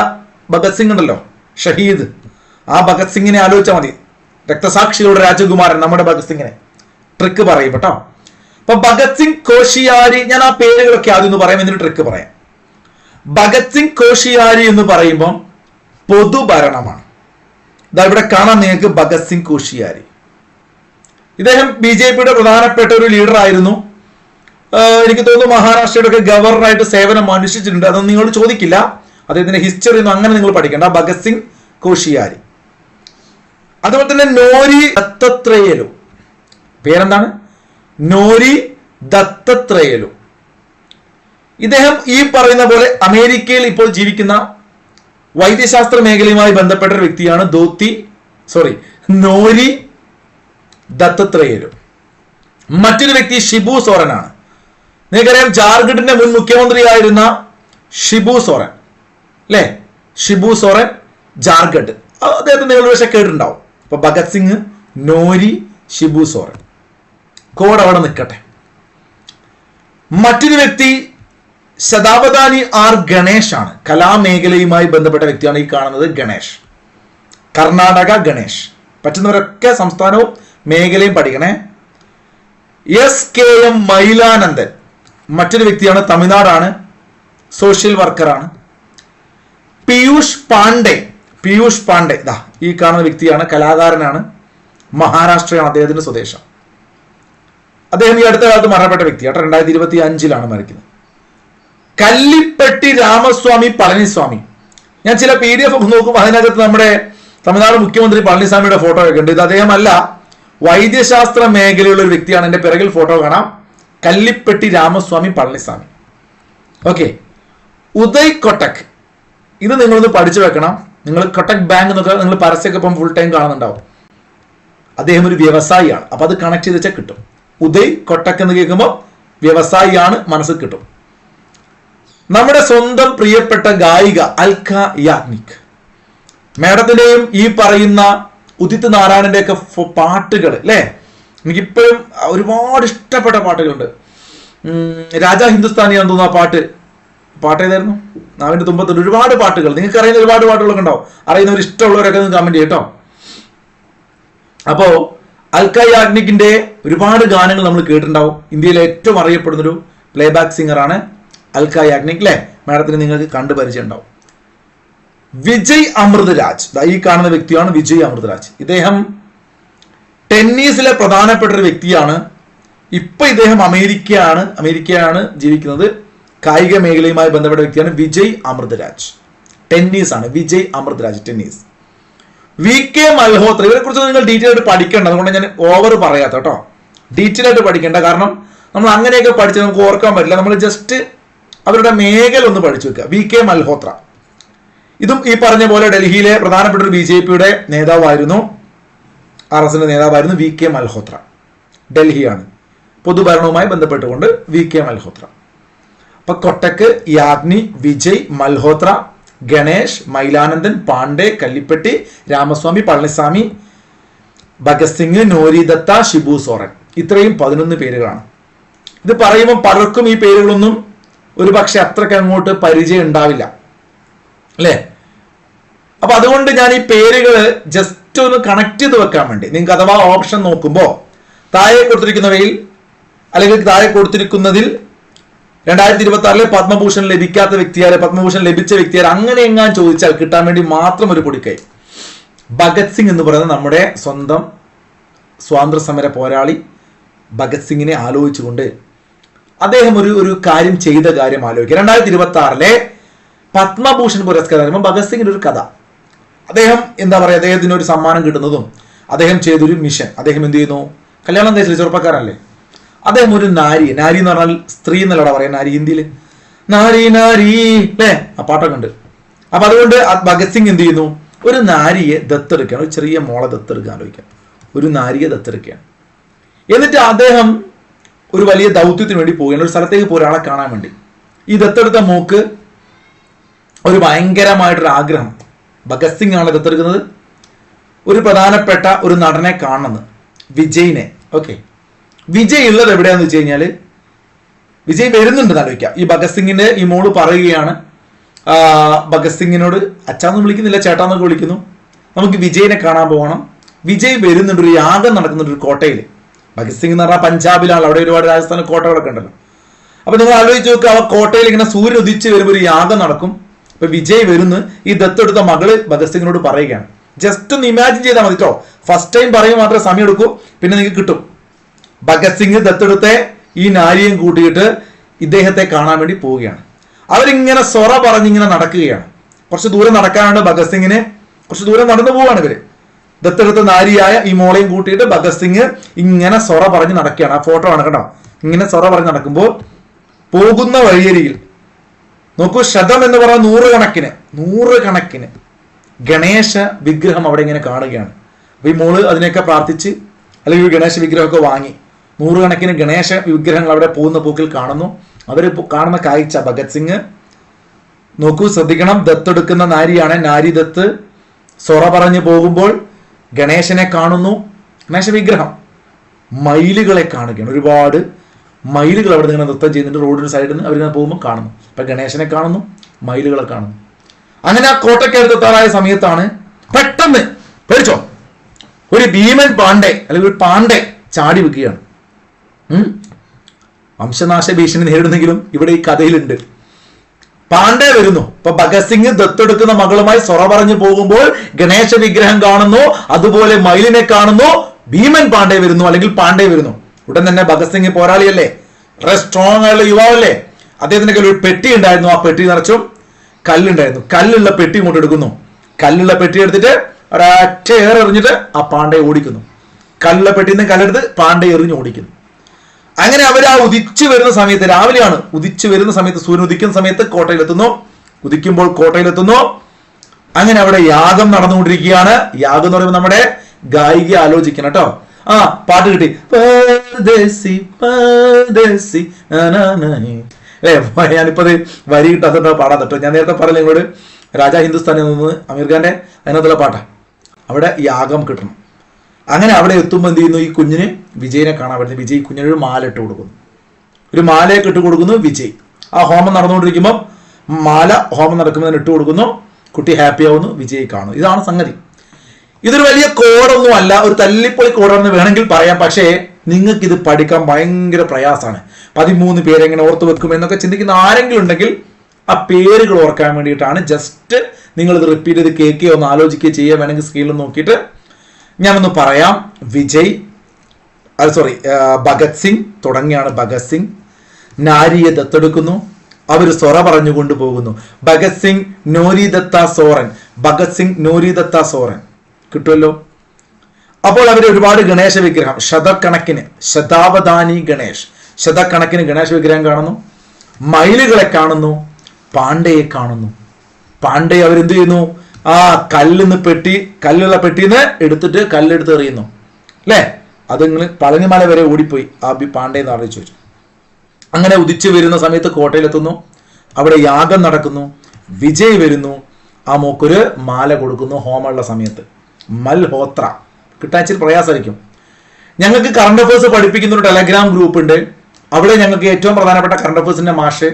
ഭഗത് സിംഗ് ഉണ്ടല്ലോ, ഷഹീദ്. ആ ഭഗത് സിംഗിനെ ആലോചിച്ചാൽ മതി. രക്തസാക്ഷികളുടെ രാജകുമാരൻ നമ്മുടെ ഭഗത് സിംഗിനെ. ട്രിക്ക് പറയും കേട്ടോ. അപ്പൊ ഭഗത് സിംഗ് കോഷിയാരി, ഞാൻ ആ പേരുകളൊക്കെ ആദ്യം ഒന്ന് പറയാം, എന്നിട്ട് ട്രിക്ക് പറയാം. ഭഗത് സിംഗ് കോഷിയാരി എന്ന് പറയുമ്പോൾ പൊതുഭരണമാണ്. ഇതാ ഇവിടെ കാണാം നിങ്ങൾക്ക് ഭഗത് സിംഗ് കോഷിയാരി. ഇദ്ദേഹം BJPയുടെ പ്രധാനപ്പെട്ട ഒരു ലീഡർ ആയിരുന്നു. എനിക്ക് തോന്നുന്നു മഹാരാഷ്ട്രയുടെ ഒക്കെ ഗവർണറായിട്ട് സേവനം അനുഷ്ഠിച്ചിട്ടുണ്ട്. അതൊന്നും നിങ്ങൾ ചോദിക്കില്ല, അദ്ദേഹത്തിന്റെ ഹിസ്റ്ററി ഒന്നും അങ്ങനെ നിങ്ങൾ പഠിക്കേണ്ട. ഭഗത് സിംഗ് കോഷിയാരി. അതുപോലെ തന്നെ നോരി ദത്തത്രേയലു, പേരെന്താണ്? നോരി ദത്തത്രേയലു. ഇദ്ദേഹം ഈ പറയുന്ന പോലെ അമേരിക്കയിൽ ഇപ്പോൾ ജീവിക്കുന്ന വൈദ്യശാസ്ത്ര മേഖലയുമായി ബന്ധപ്പെട്ട ഒരു വ്യക്തിയാണ്. നോരി ദത്തത്രേയലു. മറ്റൊരു വ്യക്തി ഷിബു സോറനാണ്. നിങ്ങൾക്കറിയാം ജാർഖണ്ഡിന്റെ മുൻ മുഖ്യമന്ത്രിയായിരുന്ന ഷിബു സോറൻ അല്ലെ, ഷിബു സോറൻ ജാർഖണ്ഡ്, അദ്ദേഹത്തെ നിങ്ങൾ പക്ഷെ കേട്ടിട്ടുണ്ടാവും. അപ്പൊ ഭഗത് സിംഗ്, നോരി, ഷിബു സോറൻ, കോഡ് അവിടെ നിൽക്കട്ടെ. മറ്റൊരു വ്യക്തി ശതാവതാനി ആർ ഗണേഷ് ആണ്. കലാമേഖലയുമായി ബന്ധപ്പെട്ട വ്യക്തിയാണ് ഈ കാണുന്നത് ഗണേഷ്, കർണാടക ഗണേഷ്. പറ്റുന്നവരൊക്കെ സംസ്ഥാനവും മേഖലയും പഠിക്കണേ. SKM മൈലാനന്ദൻ മറ്റൊരു വ്യക്തിയാണ്, തമിഴ്നാടാണ്, സോഷ്യൽ വർക്കറാണ്. പീയൂഷ് പാണ്ഡെ, പീയൂഷ് പാണ്ഡെ ദാ ഈ കാണുന്ന വ്യക്തിയാണ്, കലാകാരനാണ്, മഹാരാഷ്ട്രയാണ് അദ്ദേഹത്തിന്റെ സ്വദേശം. അദ്ദേഹം ഈ അടുത്ത കാലത്ത് മരണപ്പെട്ട വ്യക്തിയാണ്, 2025 മരിക്കുന്നത്. കല്ലിപ്പെട്ടി രാമസ്വാമി പളനിസ്വാമി. ഞാൻ ചില PDF നോക്കുമ്പോൾ അതിനകത്ത് നമ്മുടെ തമിഴ്നാട് മുഖ്യമന്ത്രി പളനിസ്വാമിയുടെ ഫോട്ടോ ഒക്കെ ഉണ്ട്. ഇത് അദ്ദേഹമല്ല, വൈദ്യശാസ്ത്ര മേഖലയുള്ള ഒരു വ്യക്തിയാണ്. എന്റെ പിറകിൽ ഫോട്ടോ കാണാം, കല്ലിപ്പെട്ടി രാമസ്വാമി പളനിസ്വാമി. ഓക്കെ, ഉദയ് കൊട്ടക്, ഇത് നിങ്ങളൊന്ന് പഠിച്ചു വെക്കണം. നിങ്ങൾ കൊട്ടക് ബാങ്ക് എന്നൊക്കെ നിങ്ങൾ പരസ്യമൊക്കെ ഇപ്പം ഫുൾ ടൈം കാണുന്നുണ്ടാവും. അദ്ദേഹം ഒരു വ്യവസായിയാണ്, അപ്പൊ അത് കണക്ട് ചെയ്ത് വെച്ചാൽ കിട്ടും. ഉദയ് കൊട്ടക് എന്ന് കേൾക്കുമ്പോൾ വ്യവസായിയാണ്, മനസ്സിൽ കിട്ടും. നമ്മുടെ സ്വന്തം പ്രിയപ്പെട്ട ഗായിക അൽക്ക യാഗ്നിക്, മേഡത്തിന്റെയും ഈ പറയുന്ന ഉദിത് നാരായണന്റെ ഒക്കെ പാട്ടുകൾ അല്ലെ, എനിക്കിപ്പോഴും ഒരുപാട് ഇഷ്ടപ്പെട്ട പാട്ടുകളുണ്ട്. രാജാ ഹിന്ദുസ്ഥാനിയാന്ന് തോന്നുന്നു ആ പാട്ട് ഏതായിരുന്നു, നാവിന്റെ തുമ്പത്തുണ്ട്. ഒരുപാട് പാട്ടുകൾ, നിങ്ങൾക്ക് അറിയുന്ന ഒരുപാട് പാട്ടുകളൊക്കെ ഉണ്ടാവും. അറിയുന്നവർ ഇഷ്ടമുള്ളവരൊക്കെ കമന്റ് ചെയ്യട്ടോ. അപ്പോ അൽക്ക യാഗ്നിക്കിന്റെ ഒരുപാട് ഗാനങ്ങൾ നമ്മൾ കേട്ടിട്ടുണ്ടാവും. ഇന്ത്യയിലെ ഏറ്റവും അറിയപ്പെടുന്നൊരു പ്ലേബാക്ക് സിംഗറാണ് അൽക്ക യാഗ്നിക് അല്ലെ, മാഡത്തിന് നിങ്ങൾക്ക് കണ്ടു പരിചയം ഉണ്ടാവും. വിജയ് അമൃതരാജ്, ഈ കാണുന്ന വ്യക്തിയാണ് വിജയ് അമൃതരാജ്. ഇദ്ദേഹം ടെന്നീസിലെ പ്രധാനപ്പെട്ട ഒരു വ്യക്തിയാണ്. ഇപ്പൊ ഇദ്ദേഹം അമേരിക്കയാണ് ജീവിക്കുന്നത്. കായിക മേഖലയുമായി ബന്ധപ്പെട്ട വ്യക്തിയാണ് വിജയ് അമൃതരാജ്. ടെന്നീസ് ആണ് വിജയ് അമൃതരാജ്, ടെന്നീസ്. VK മൽഹോത്ര, ഇവരെ കുറിച്ച് നിങ്ങൾ ഡീറ്റെയിൽ ആയിട്ട് പഠിക്കേണ്ട, അതുകൊണ്ട് ഞാൻ ഓവർ പറയാത്ത കേട്ടോ. ഡീറ്റെയിൽ ആയിട്ട് പഠിക്കേണ്ട, കാരണം നമ്മൾ അങ്ങനെയൊക്കെ പഠിച്ച് നമുക്ക് ഓർക്കാൻ പറ്റില്ല. നമ്മൾ ജസ്റ്റ് അവരുടെ മേഖല ഒന്ന് പഠിച്ചു വെക്കുക. VK മൽഹോത്ര, ഇതും ഈ പറഞ്ഞ പോലെ ഡൽഹിയിലെ പ്രധാനപ്പെട്ട ഒരു BJPയുടെ നേതാവായിരുന്നു, RSന്റെ നേതാവായിരുന്നു VK മൽഹോത്ര. ഡൽഹിയാണ്, പൊതുഭരണവുമായി ബന്ധപ്പെട്ടുകൊണ്ട് VK മൽഹോത്ര. അപ്പൊ കൊട്ടക്ക്, യാഗ്നി, വിജയ്, മൽഹോത്ര, ഗണേഷ്, മൈലാനന്ദൻ, പാണ്ഡെ, കല്ലിപ്പെട്ടി രാമസ്വാമി പളനിസ്വാമി, ഭഗത് സിംഗ്, നോരി ദത്ത, ഷിബു സോറൻ. ഇത്രയും 11 പേരുകളാണ്. ഇത് പറയുമ്പോൾ പലർക്കും ഈ പേരുകളൊന്നും ഒരു പക്ഷെ അത്രയ്ക്ക് അങ്ങോട്ട് പരിചയം ഉണ്ടാവില്ല അല്ലേ. അപ്പൊ അതുകൊണ്ട് ഞാൻ ഈ പേരുകള് ജസ്റ്റ് ഒന്ന് കണക്ട് ചെയ്ത് വെക്കാൻ വേണ്ടി, നിങ്ങൾക്ക് അഥവാ ഓപ്ഷൻ നോക്കുമ്പോൾ താഴെ കൊടുത്തിരിക്കുന്നവയിൽ അല്ലെങ്കിൽ താഴെ കൊടുത്തിരിക്കുന്നതിൽ 2026 പത്മഭൂഷൺ ലഭിക്കാത്ത വ്യക്തിയാരെ, പത്മഭൂഷൺ ലഭിച്ച വ്യക്തിയാരെ, അങ്ങനെ എങ്ങാൻ ചോദിച്ചാൽ കിട്ടാൻ വേണ്ടി മാത്രം ഒരു പൊടിക്കൈ. ഭഗത് സിംഗ് എന്ന് പറയുന്നത് നമ്മുടെ സ്വന്തം സ്വാതന്ത്ര്യ സമര പോരാളി ഭഗത് സിംഗിനെ ആലോചിച്ചുകൊണ്ട് അദ്ദേഹം ഒരു കാര്യം ചെയ്ത കാര്യം ആലോചിക്കുക. 2026 പത്മഭൂഷൺ പുരസ്കാരം ഭഗത് സിംഗിന്റെ ഒരു കഥ. അദ്ദേഹം എന്താ പറയുക, അദ്ദേഹത്തിന് ഒരു സമ്മാനം കിട്ടുന്നതും അദ്ദേഹം ചെയ്തൊരു മിഷൻ. അദ്ദേഹം എന്ത് ചെയ്യുന്നു, കല്യാണം കഴിച്ചില്ല, ചെറുപ്പക്കാരല്ലേ. അദ്ദേഹം ഒരു നാരി എന്ന് പറഞ്ഞാൽ സ്ത്രീ എന്നല്ലടാ പറയാം നാരി, ഹിന്ദിയിൽ നാരി അല്ലേ, ആ പാട്ടൊക്കെ ഉണ്ട്. അപ്പൊ അതുകൊണ്ട് ഭഗത് സിംഗ് എന്ത് ചെയ്യുന്നു, ഒരു നാരിയെ ദത്തെടുക്കുകയാണ്, ഒരു ചെറിയ മോളെ ദത്തെടുക്കാൻ ആലോചിക്കാം. ഒരു നാരിയെ ദത്തെടുക്കുകയാണ്. എന്നിട്ട് അദ്ദേഹം ഒരു വലിയ ദൗത്യത്തിന് വേണ്ടി പോവുകയാണ്, ഒരു സ്ഥലത്തേക്ക് പോയി ഒരാളെ കാണാൻ വേണ്ടി. ഈ ദത്തെടുത്ത മോക്ക് ഒരു ഭയങ്കരമായിട്ടൊരു ആഗ്രഹം, ഭഗത് സിംഗ് ആണ് ദത്തെടുക്കുന്നത്, ഒരു പ്രധാനപ്പെട്ട ഒരു നടനെ കാണണമെന്ന്, വിജയിനെ. ഓക്കെ, വിജയ് ഉള്ളത് എവിടെയാന്ന് വെച്ച് കഴിഞ്ഞാൽ, വിജയ് വരുന്നുണ്ടെന്ന് ആലോചിക്കാം. ഈ ഭഗത് സിംഗിന്റെ ഈ മോള് പറയുകയാണ് ഭഗത് സിംഗിനോട്, അച്ഛാന്ന് വിളിക്കുന്നില്ല, ചേട്ടാന്നൊക്കെ വിളിക്കുന്നു, നമുക്ക് വിജയിനെ കാണാൻ പോകണം. വിജയ് വരുന്നുണ്ട്, ഒരു യാഗം നടക്കുന്നുണ്ട് ഒരു കോട്ടയിൽ. ഭഗത് സിംഗ് എന്ന് പറഞ്ഞാൽ പഞ്ചാബിലാണ്, അവിടെ ഒരുപാട് രാജസ്ഥാൻ കോട്ടകളൊക്കെ ഉണ്ടല്ലോ. അപ്പൊ നിങ്ങൾ ആലോചിച്ച് നോക്കുക, ആ കോട്ടയിൽ ഇങ്ങനെ സൂര്യൻ ഉദിച്ച് വരുമ്പോൾ ഒരു യാഗം നടക്കും. അപ്പൊ വിജയ് വരുന്നു, ഈ ദത്തെടുത്ത മകള് ഭഗത് സിംഗിനോട് പറയുകയാണ്. ജസ്റ്റ് ഒന്ന് ഇമാജിൻ ചെയ്താൽ മതി കേട്ടോ. ഫസ്റ്റ് ടൈം പറയുമ്പോൾ മാത്രമേ സമയം എടുക്കൂ, പിന്നെ നിങ്ങൾക്ക് കിട്ടും. ഭഗത് സിംഗ് ദത്തെടുത്ത ഈ നാരിയും കൂട്ടിയിട്ട് ഇദ്ദേഹത്തെ കാണാൻ വേണ്ടി പോവുകയാണ്. അവരിങ്ങനെ സൊറ പറഞ്ഞിങ്ങനെ നടക്കുകയാണ്. കുറച്ച് ദൂരം നടക്കാനുണ്ട് ഭഗത് സിംഗിന്, കുറച്ച് ദൂരം നടന്നു പോവാണ് ഇവര്. ദത്തെടുത്ത നാരിയായ ഈ മോളെയും കൂട്ടിയിട്ട് ഭഗത് സിംഗ് ഇങ്ങനെ സൊറ പറഞ്ഞ് നടക്കുകയാണ്. ആ ഫോട്ടോ ആണ് കേട്ടോ. ഇങ്ങനെ സൊറ പറഞ്ഞ് നടക്കുമ്പോൾ പോകുന്ന വഴിയരികിൽ നോക്കൂ, ശതം എന്ന് പറഞ്ഞ നൂറുകണക്കിന് ഗണേശ വിഗ്രഹം അവിടെ ഇങ്ങനെ കാണുകയാണ്. അപ്പൊ ഈ മോള് അതിനെയൊക്കെ പ്രാർത്ഥിച്ച് അല്ലെങ്കിൽ ഗണേശ വിഗ്രഹമൊക്കെ വാങ്ങി നൂറുകണക്കിന് ഗണേശ വിഗ്രഹങ്ങൾ അവിടെ പോകുന്ന പോക്കിൽ കാണുന്നു. അവർ കാണുന്ന കാഴ്ച ഭഗത് സിംഗ് നോക്കൂ, ശ്രദ്ധിക്കണം. ദത്തെടുക്കുന്ന നാരിയാണ്, നാരി ദത്ത്. സൊറ പറഞ്ഞു പോകുമ്പോൾ ഗണേശനെ കാണുന്നു, ഗണേശ വിഗ്രഹം. മയിലുകളെ കാണുകയാണ്, ഒരുപാട് മയിലുകൾ അവിടെ നിന്ന് നൃത്തം ചെയ്യുന്നുണ്ട്. റോഡിന് സൈഡിൽ നിന്ന് അവരിങ്ങനെ പോകുമ്പോൾ കാണുന്നു. അപ്പൊ ഗണേശനെ കാണുന്നു, മയിലുകളെ കാണുന്നു. അങ്ങനെ ആ കോട്ടയ്ക്കടുത്തെത്താറായ സമയത്താണ് പെട്ടെന്ന് പേടിച്ചോ ഒരു ഭീമൻ പാണ്ഡെ അല്ലെങ്കിൽ ഒരു പാണ്ഡെ ചാടി വെക്കുകയാണ്. വംശനാശ ഭീഷണി നേരിടുന്നെങ്കിലും ഇവിടെ ഈ കഥയിലുണ്ട്. പാണ്ഡെ വരുന്നു. ഇപ്പൊ ഭഗത് സിംഗ് ദത്തെടുക്കുന്ന മകളുമായി സൊറ പറഞ്ഞു പോകുമ്പോൾ ഗണേശ വിഗ്രഹം കാണുന്നു, അതുപോലെ മയിലിനെ കാണുന്നു. ഭീമൻ പാണ്ഡെ വരുന്നു, അല്ലെങ്കിൽ പാണ്ഡെ വരുന്നു. ഉടൻ തന്നെ ഭഗത് സിംഗ് പോരാളിയല്ലേ, വളരെ സ്ട്രോങ് ആയുള്ള യുവാവല്ലേ. അദ്ദേഹത്തിന്റെ കയ്യിൽ ഒരു പെട്ടി ഉണ്ടായിരുന്നു. ആ പെട്ടി നിറച്ചും കല്ലുണ്ടായിരുന്നു. കല്ലുള്ള പെട്ടി ഇങ്ങോട്ട് എടുക്കുന്നു. കല്ലുള്ള പെട്ടി എടുത്തിട്ട് ഒരൊറ്റ എറിഞ്ഞിട്ട് ആ പാണ്ഡെ ഓടിക്കുന്നു. കല്ലുള്ള പെട്ടിയിൽ നിന്ന് കല്ലെടുത്ത് പാണ്ഡെ എറിഞ്ഞ് ഓടിക്കുന്നു. അങ്ങനെ അവർ ആ ഉദിച്ചു വരുന്ന സമയത്ത്, രാവിലെയാണ്, ഉദിച്ചു വരുന്ന സമയത്ത്, സൂര്യൻ ഉദിക്കുന്ന സമയത്ത് കോട്ടയിലെത്തുന്നു. ഉദിക്കുമ്പോൾ കോട്ടയിലെത്തുന്നു. അങ്ങനെ അവിടെ യാഗം നടന്നുകൊണ്ടിരിക്കുകയാണ്. യാഗം എന്ന് പറയുമ്പോൾ നമ്മുടെ ഗായിക ആലോചിക്കണം കേട്ടോ. ആ പാട്ട് കിട്ടി, പരദേശി പരദേശി അല്ലേ. ഞാനിപ്പോ അത് വരി കിട്ടാത്ത പാടാൻ തട്ടോ. ഞാൻ നേരത്തെ പറഞ്ഞ ഇങ്ങോട്ട് രാജാ ഹിന്ദുസ്ഥാനിൽ നിന്ന് അമീർ ഖാന്റെ അതിനകത്തുള്ള പാട്ടാ. അവിടെ യാഗം കിട്ടണം. അങ്ങനെ അവിടെ എത്തുമ്പോൾ എന്ത് ചെയ്യുന്നു, ഈ കുഞ്ഞിന് വിജയിനെ കാണാൻ പറ്റുന്നു. വിജയ് കുഞ്ഞിനൊരു മാല ഇട്ട് കൊടുക്കുന്നു. ഒരു മാലയൊക്കെ ഇട്ട് കൊടുക്കുന്നു വിജയ്. ആ ഹോമം നടന്നുകൊണ്ടിരിക്കുമ്പോൾ മാല ഹോമം നടക്കുമ്പോൾ ഇട്ട് കൊടുക്കുന്നു. കുട്ടി ഹാപ്പി ആവുന്നു, വിജയ് കാണുന്നു. ഇതാണ് സംഗതി. ഇതൊരു വലിയ കോഡൊന്നും അല്ല, ഒരു തല്ലിപ്പൊളി കോഡെന്ന് വേണമെങ്കിൽ പറയാം. പക്ഷേ നിങ്ങൾക്ക് ഇത് പഠിക്കാൻ ഭയങ്കര പ്രയാസമാണ്. 13 പേരെങ്ങനെ ഓർത്ത് വെക്കും എന്നൊക്കെ ചിന്തിക്കുന്ന ആരെങ്കിലും ഉണ്ടെങ്കിൽ ആ പേരുകൾ ഓർക്കാൻ വേണ്ടിയിട്ടാണ്. ജസ്റ്റ് നിങ്ങൾ ഇത് റിപ്പീറ്റ് ചെയ്ത് കേൾക്കുകയോ ഒന്ന് ആലോചിക്കുകയോ ചെയ്യുക. വേണമെങ്കിൽ സ്ക്രീനിൽ നോക്കിയിട്ട് ഞാനൊന്ന് പറയാം. വിജയ്, ഭഗത് സിംഗ് തുടങ്ങിയാണ്. ഭഗത് സിംഗ് നാരിയെ ദത്തെടുക്കുന്നു. അവർ സൊറ പറഞ്ഞു കൊണ്ടുപോകുന്നു. ഭഗത് സിംഗ് നോരി ദത്ത സോറൻ, ഭഗത് സിംഗ് നോരി ദത്ത സോറൻ കിട്ടുമല്ലോ. അപ്പോൾ അവർ ഒരുപാട് ഗണേശ വിഗ്രഹം, ശതകണക്കിന്, ശതാവധാനി ഗണേഷ്, ശതകണക്കിന് ഗണേശ വിഗ്രഹം കാണുന്നു. മയിലുകളെ കാണുന്നു, പാണ്ഡയെ കാണുന്നു. പാണ്ഡെ അവരെന്ത് ചെയ്യുന്നു, ആ കല്ലുള്ള പെട്ടിന്ന് എടുത്തിട്ട് കല്ലെടുത്ത് എറിയുന്നു അല്ലേ. അത് നിങ്ങൾ പളനിമല വരെ ഓടിപ്പോയി ആ പാണ്ഡെ എന്ന് അറിയിച്ചു വെച്ചു. അങ്ങനെ ഉദിച്ചു വരുന്ന സമയത്ത് കോട്ടയിലെത്തുന്നു. അവിടെ യാഗം നടക്കുന്നു. വിജയ് വരുന്നു. ആ മോക്കൊരു മാല കൊടുക്കുന്നു ഹോമമുള്ള സമയത്ത്. മൽഹോത്ര കിട്ടാൻ ഇച്ചിരി പ്രയാസമായിരിക്കും. ഞങ്ങൾക്ക് കറണ്ട് അഫേഴ്സ് പഠിപ്പിക്കുന്ന ഒരു ടെലഗ്രാം ഗ്രൂപ്പ് ഉണ്ട്. അവിടെ ഞങ്ങൾക്ക് ഏറ്റവും പ്രധാനപ്പെട്ട കറണ്ട് അഫേഴ്സിന്റെ മാഷ്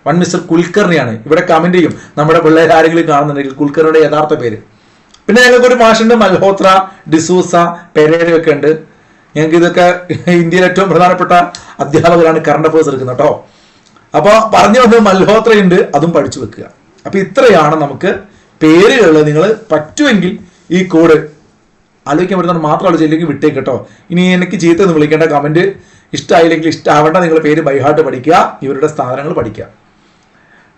മിസ്റ്റർ കുൽക്കർണിയാണ്. ഇവിടെ കമന്റ് ചെയ്യും, നമ്മുടെ പിള്ളേർ ആരെങ്കിലും കാണുന്നുണ്ടെങ്കിൽ കുൽക്കർണിയുടെ യഥാർത്ഥ പേര്. പിന്നെ ഞങ്ങൾക്ക് ഒരു മാഷുണ്ട് മൽഹോത്ര, ഡിസൂസ, പെരേരയൊക്കെ ഉണ്ട്. ഞങ്ങൾക്ക് ഇതൊക്കെ ഇന്ത്യയിലെ ഏറ്റവും പ്രധാനപ്പെട്ട അധ്യാപകരാണ് കറണ്ട് അഫേഴ്സ് എടുക്കുന്നത് കേട്ടോ. അപ്പൊ പറഞ്ഞു വന്നത് മൽഹോത്രയുണ്ട്, അതും പഠിച്ചു വെക്കുക. അപ്പൊ ഇത്രയാണ് നമുക്ക് പേരുകൾ. നിങ്ങൾ പറ്റുമെങ്കിൽ ഈ കോഡ് ആലോചിക്കാൻ പറ്റുന്നത് മാത്രം ആലോചിച്ചില്ലെങ്കിൽ വിട്ടേക്ക് കേട്ടോ. ഇനി എനിക്ക് ചീത്തൊന്നും വിളിക്കേണ്ട, കമന്റ് ഇഷ്ടമായില്ലെങ്കിൽ ഇഷ്ടമാവേണ്ട, നിങ്ങൾ പേര് ബൈഹാർട്ട് പഠിക്കുക, ഇവരുടെ സ്ഥാനങ്ങൾ പഠിക്കുക.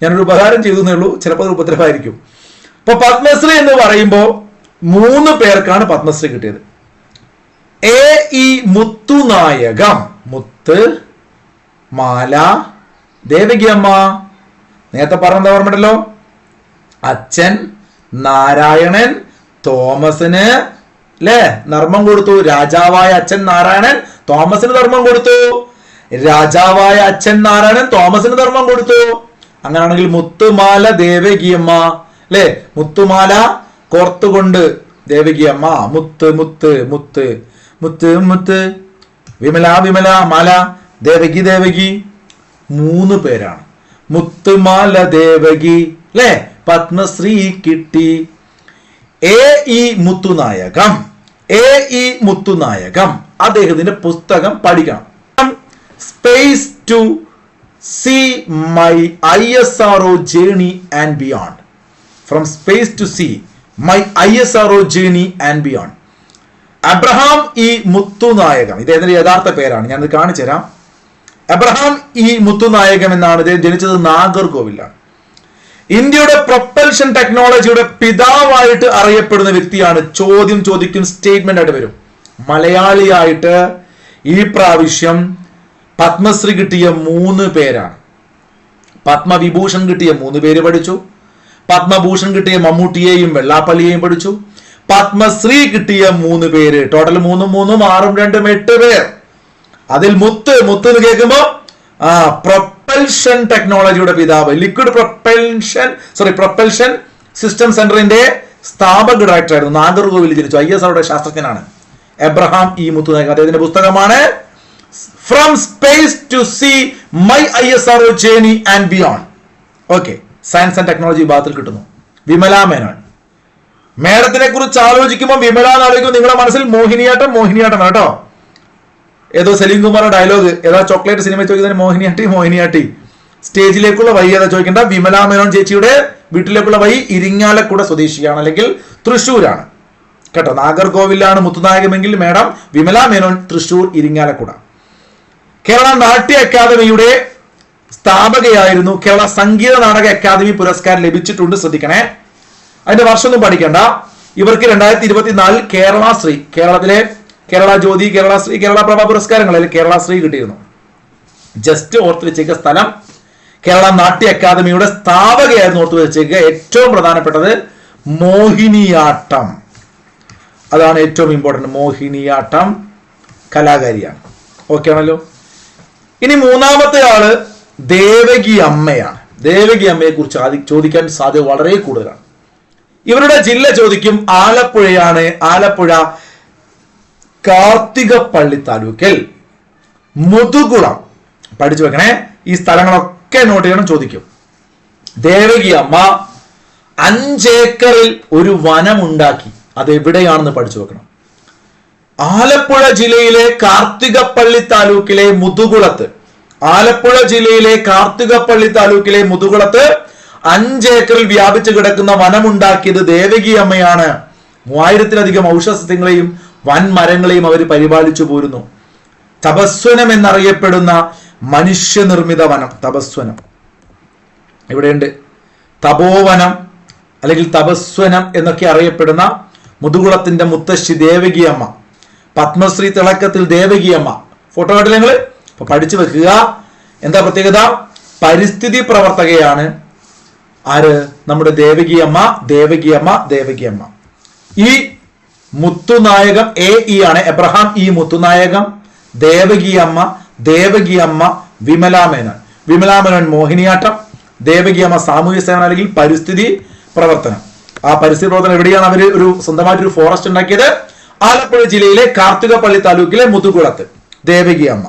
ഞാനൊരു ഉപകാരം ചെയ്തേ ഉള്ളൂ, ചിലപ്പോൾ ഒരു ഉപദ്രവമായിരിക്കും. ഇപ്പൊ പത്മശ്രീ എന്ന് പറയുമ്പോൾ 3 പേർക്കാണ് പത്മശ്രീ കിട്ടിയത്. A.E. മുത്തുനായകം, മുത്ത്, മാല, ദേവകിയമ്മ. നേരത്തെ പറഞ്ഞ ഓർമ്മയുണ്ടല്ലോ, അച്ഛൻ നാരായണൻ തോമസിന് അല്ലേ നർമ്മം കൊടുത്തു. രാജാവായ അച്ഛൻ നാരായണൻ തോമസിന് ധർമ്മം കൊടുത്തു. രാജാവായ അച്ഛൻ നാരായണൻ തോമസിന് ധർമ്മം കൊടുത്തു. അങ്ങനെയാണെങ്കിൽ മുത്തുമാല ദേവകിയമ്മ അല്ലേ. മുത്തുമാല കോർത്തുകൊണ്ട് ദേവകിയമ്മ, മുത്ത് മുത്ത് മുത്ത് മുത്ത് മുത്ത്, വിമല വിമല മാല, ദേവകി ദേവകി. 3 പേരാണ്. മുത്തുമാല ദേവകി അല്ലേ, പത്മശ്രീ കിട്ടി. A.E. മുത്തുനായകം, A.E. മുത്തുനായകം, അദ്ദേഹത്തിന്റെ പുസ്തകം പഠിക്കണം. Space to sea my ISRO journey and beyond. From space to sea my ISRO journey and beyond. Abraham E Muthunayagam, ഇദ്ദേഹത്തിന്റെ യഥാർത്ഥ പേരാണ്, ഞാനത് കാണിച്ചു തരാം. അബ്രഹാം ഇ മുത്തുനായകം എന്നാണ്. ഇദ്ദേഹം ജനിച്ചത് നാഗർകോവിലാണ്. ഇന്ത്യയുടെ പ്രൊപ്പൽഷൻ ടെക്നോളജിയുടെ പിതാവായിട്ട് അറിയപ്പെടുന്ന വ്യക്തിയാണ്. ചോദ്യം ചോദിക്കും, സ്റ്റേറ്റ്മെന്റ് ആയിട്ട് വരും. മലയാളിയായിട്ട് ഈ പ്രാവശ്യം പത്മശ്രീ കിട്ടിയ 3 പേരാണ്. പത്മവിഭൂഷൺ കിട്ടിയ 3 പേര് പഠിച്ചു. പത്മഭൂഷൺ കിട്ടിയ മമ്മൂട്ടിയെയും വെള്ളാപ്പള്ളിയെയും പഠിച്ചു. പത്മശ്രീ കിട്ടിയ 3 പേര്, ടോട്ടൽ 3 3 6 2 8 പേർ. അതിൽ മുത്ത് എന്ന് കേൾക്കുമ്പോ പ്രൊപ്പൽഷൻ ടെക്നോളജിയുടെ പിതാവ്, ലിക്വിഡ് പ്രൊപ്പൽഷൻ സിസ്റ്റം സെന്ററിന്റെ സ്ഥാപക ഡയറക്ടർ ആയിരുന്നു. നാഗർകോവിൽ ജനിച്ചു. ISROയുടെ ശാസ്ത്രജ്ഞനാണ് എബ്രഹാം ഇ മുത്തുനായകൻ. അദ്ദേഹത്തിന്റെ പുസ്തകമാണ് from space to sea my ISRO journey and beyond. Okay, science and technology വിഭാഗത്തിൽ കിട്ടുന്നു. വിമല മേനോൻ. മേഡത്തിനെ കുറിച്ച് ആലോചിക്കുമ്പോൾ വിമല എന്ന് ആലോചിക്കുമ്പോൾ നിങ്ങളുടെ മനസ്സിൽ മോഹിനിയാട്ടം കേട്ടോ. ഏതോ സലീം കുമാറിന്റെ ഡയലോഗ്, ഏതോ ചോക്ലേറ്റ് സിനിമ ചോദിക്കുന്നതിന് മോഹിനിയാട്ടി. സ്റ്റേജിലേക്കുള്ള വഴി ഏതാ ചോദിക്കേണ്ട? വിമല മേനോൻ ചേച്ചിയുടെ വീട്ടിലേക്കുള്ള വഴി ഇരിങ്ങാലക്കുട സ്വദേശിയാണ്, അല്ലെങ്കിൽ തൃശ്ശൂരാണ് കേട്ടോ. നാഗർകോവിലാണ് മുത്തുനായകമെങ്കിൽ മേഡം വിമല മേനോൻ തൃശ്ശൂർ ഇരിങ്ങാലക്കുട. കേരള നാട്യ അക്കാദമിയുടെ സ്ഥാപകയായിരുന്നു. കേരള സംഗീത നാടക അക്കാദമി പുരസ്കാരം ലഭിച്ചിട്ടുണ്ട്. ശ്രദ്ധിക്കണേ, അതിന്റെ വർഷമൊന്നും പഠിക്കണ്ട. ഇവർക്ക് 2024 കേരളശ്രീ, കേരളത്തിലെ കേരള ജ്യോതി, കേരളശ്രീ, കേരള പ്രഭ പുരസ്കാരങ്ങളിൽ കേരളശ്രീ കിട്ടിയിരുന്നു. ജസ്റ്റ് ഓർത്ത് വെച്ചേക്ക സ്ഥലം. കേരള നാട്യ അക്കാദമിയുടെ സ്ഥാപകയായിരുന്നു. ഓർത്ത് വെച്ചേക്കുക. ഏറ്റവും പ്രധാനപ്പെട്ടത് മോഹിനിയാട്ടം, അതാണ് ഏറ്റവും ഇമ്പോർട്ടന്റ്. മോഹിനിയാട്ടം കലാകാരിയാണ്. ഓക്കെ ആണല്ലോ. ഇനി മൂന്നാമത്തെ ആള് ദേവകി അമ്മയാണ്. ദേവകി അമ്മയെ കുറിച്ച് ചോദിക്കാൻ സാധ്യത വളരെ കൂടുതലാണ്. ഇവരുടെ ജില്ല ചോദിക്കും. ആലപ്പുഴയാണ്. ആലപ്പുഴ കാർത്തികപ്പള്ളി താലൂക്കിൽ മുതുകുളം. പഠിച്ചു വെക്കണേ, ഈ സ്ഥലങ്ങളൊക്കെ നോട്ട് ചെയ്യണം, ചോദിക്കും. ദേവകി അമ്മ 5 ഏക്കറിൽ ഒരു വനമുണ്ടാക്കി. അത് എവിടെയാണെന്ന് പഠിച്ചു വെക്കണം. ആലപ്പുഴ ജില്ലയിലെ കാർത്തികപ്പള്ളി താലൂക്കിലെ മുതുകുളത്ത്, ആലപ്പുഴ ജില്ലയിലെ കാർത്തികപ്പള്ളി താലൂക്കിലെ മുതുകുളത്ത് 5 ഏക്കറിൽ വ്യാപിച്ചു കിടക്കുന്ന വനമുണ്ടാക്കിയത് ദേവകി അമ്മയാണ്. 3000-ലധികം ഔഷധസസ്യങ്ങളെയും വൻമരങ്ങളെയും അവർ പരിപാലിച്ചു പോരുന്നു. തപസ്വനം എന്നറിയപ്പെടുന്ന മനുഷ്യനിർമ്മിത വനം, തപസ്വനം ഇവിടെയുണ്ട്. തപോവനം അല്ലെങ്കിൽ തപസ്വനം എന്നൊക്കെ അറിയപ്പെടുന്ന മുതുകുളത്തിന്റെ മുത്തശ്ശി ദേവകി അമ്മ, പത്മശ്രീ തിളക്കത്തിൽ ദേവകി അമ്മ. ഫോട്ടോ കണ്ടില്ല നിങ്ങൾ? അപ്പൊ പഠിച്ചു വെക്കുക. എന്താ പ്രത്യേകത? പരിസ്ഥിതി പ്രവർത്തകയാണ്. ആര്? നമ്മുടെ ദേവകി അമ്മ. ഈ മുത്തുനായകം AE ആണ്. എബ്രഹാം ഇ മുത്തുനായകം, ദേവകി അമ്മ, വിമല മേനോൻ മോഹിനിയാട്ടം, ദേവകി അമ്മ സാമൂഹ്യ സേവനം അല്ലെങ്കിൽ പരിസ്ഥിതി പ്രവർത്തനം. ആ പരിസ്ഥിതി പ്രവർത്തനം എവിടെയാണ് അവർ ഒരു സ്വന്തമായിട്ടൊരു ഫോറസ്റ്റ് ഉണ്ടാക്കിയത്? ആലപ്പുഴ ജില്ലയിലെ കാർത്തികപ്പള്ളി താലൂക്കിലെ മുതുകുളത്ത്. ദേവകി അമ്മ,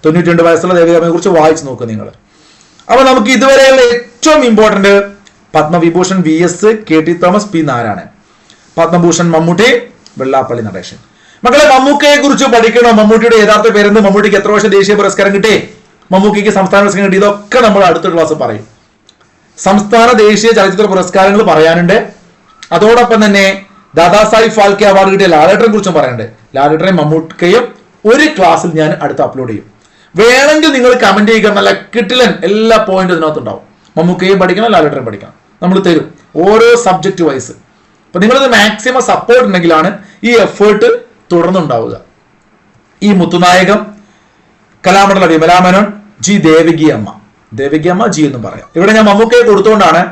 92 വയസ്സുള്ള ദേവകി അമ്മയെ കുറിച്ച് വായിച്ചു നോക്കുക നിങ്ങൾ. അപ്പൊ നമുക്ക് ഇതുവരെയുള്ള ഏറ്റവും important Padma Vibhushan VS KT Thomas, P Narayanan. Padma Bhushan Mammootty, Vellappally Natesan. മക്കളെ, മമ്മൂക്കയെ കുറിച്ച് പഠിക്കണോ? മമ്മൂട്ടിയുടെ യഥാർത്ഥ പേരെന്ന്, മമ്മൂട്ടിക്ക് എത്ര വർഷം ദേശീയ പുരസ്കാരം കിട്ടി, മമ്മൂക്കിക്ക് സംസ്ഥാന പുരസ്കാരം കിട്ടി, ഇതൊക്കെ നമ്മൾ അടുത്ത ക്ലാസ് പറയും. സംസ്ഥാന ദേശീയ ചലച്ചിത്ര പുരസ്കാരങ്ങൾ പറയാനുണ്ട്. അതോടൊപ്പം തന്നെ ദാദാസാഹിബ് ഫാൽക്കെ അവാർഡ് കിട്ടിയ ലാലേട്ടനെ കുറിച്ചും പറയാനുണ്ട്. ലാലേട്ടനെയും മമ്മൂക്കയും ഒരു ക്ലാസ്സിൽ ഞാൻ അടുത്ത് അപ്ലോഡ് ചെയ്യും. വേണമെങ്കിൽ നിങ്ങൾ കമന്റ് ചെയ്യുക. നല്ല കിട്ടിലൻ എല്ലാ പോയിന്റും ഇതിനകത്തുണ്ടാവും. മമ്മൂക്കയും പഠിക്കണം, ലാലേട്ടനെയും പഠിക്കണം. നമ്മൾ തരും ഓരോ സബ്ജക്ട് വൈസ്. അപ്പൊ നിങ്ങളിത് മാക്സിമം സപ്പോർട്ട് ഉണ്ടെങ്കിലാണ് ഈ എഫേർട്ട് തുടർന്നുണ്ടാവുക. ഈ മുത്തുനായകം, കലാമണ്ഡല വിമല മേനോൻ, ദേവകി അമ്മ ജി എന്നും പറയാം. ഇവിടെ ഞാൻ മമ്മൂക്കയെ കൊടുത്തുകൊണ്ടാണ്.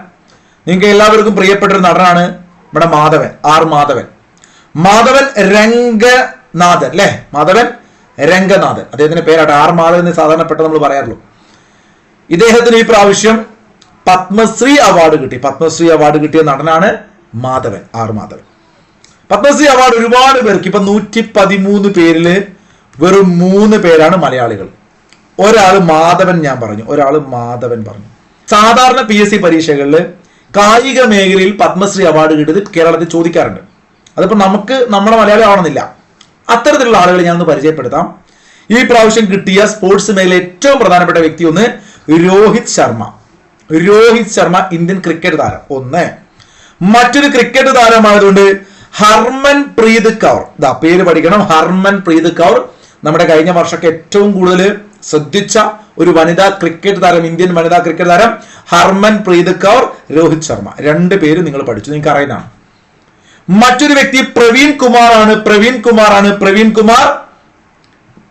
നിങ്ങൾക്ക് എല്ലാവർക്കും പ്രിയപ്പെട്ട ഒരു നടനാണ് നമ്മുടെ മാധവൻ, മാധവൻ രംഗനാഥൻ അല്ലെ, രംഗനാഥൻ അദ്ദേഹത്തിന്റെ പേരാണ്. മാധവൻ എന്ന് സാധാരണപ്പെട്ട നമ്മൾ പറയാറുള്ളൂ. ഇദ്ദേഹത്തിന് ഈ പ്രാവശ്യം പത്മശ്രീ അവാർഡ് കിട്ടിയ നടനാണ് മാധവൻ. പത്മശ്രീ അവാർഡ് ഒരുപാട് പേർക്ക്, ഇപ്പൊ 113 പേരില് വെറും 3 പേരാണ് മലയാളികൾ. ഒരാള് മാധവൻ പറഞ്ഞു. സാധാരണ PSC പരീക്ഷകളിൽ കായിക മേഖലയിൽ പത്മശ്രീ അവാർഡ് കിട്ടിയത് കേരളത്തിൽ ചോദിക്കാറുണ്ട്. അതിപ്പോ നമ്മുടെ മലയാളി ആവണമെന്നില്ല. അത്തരത്തിലുള്ള ആളുകളെ ഞാനൊന്ന് പരിചയപ്പെടുത്താം. ഈ പ്രാവശ്യം കിട്ടിയ സ്പോർട്സ് മേഖല ഏറ്റവും പ്രധാനപ്പെട്ട വ്യക്തി ഒന്ന് രോഹിത് ശർമ്മ, ഇന്ത്യൻ ക്രിക്കറ്റ് താരം. മറ്റൊരു ക്രിക്കറ്റ് താരമായതുകൊണ്ട് ഹർമൻപ്രീത് കൗർ. പേര് പഠിക്കണം, ഹർമൻപ്രീത് കൗർ. നമ്മുടെ കഴിഞ്ഞ വർഷമൊക്കെ ഏറ്റവും കൂടുതൽ ശ്രദ്ധിച്ച ഒരു വനിതാ ക്രിക്കറ്റ് താരം, ഇന്ത്യൻ വനിതാ ക്രിക്കറ്റ് താരം ഹർമൻപ്രീത് കൗർ, രോഹിത് ശർമ്മ. 2 പേര് നിങ്ങൾ പഠിച്ചു, നിങ്ങൾക്ക് അറിയുന്നതാണ്. മറ്റൊരു വ്യക്തി പ്രവീൺ കുമാർ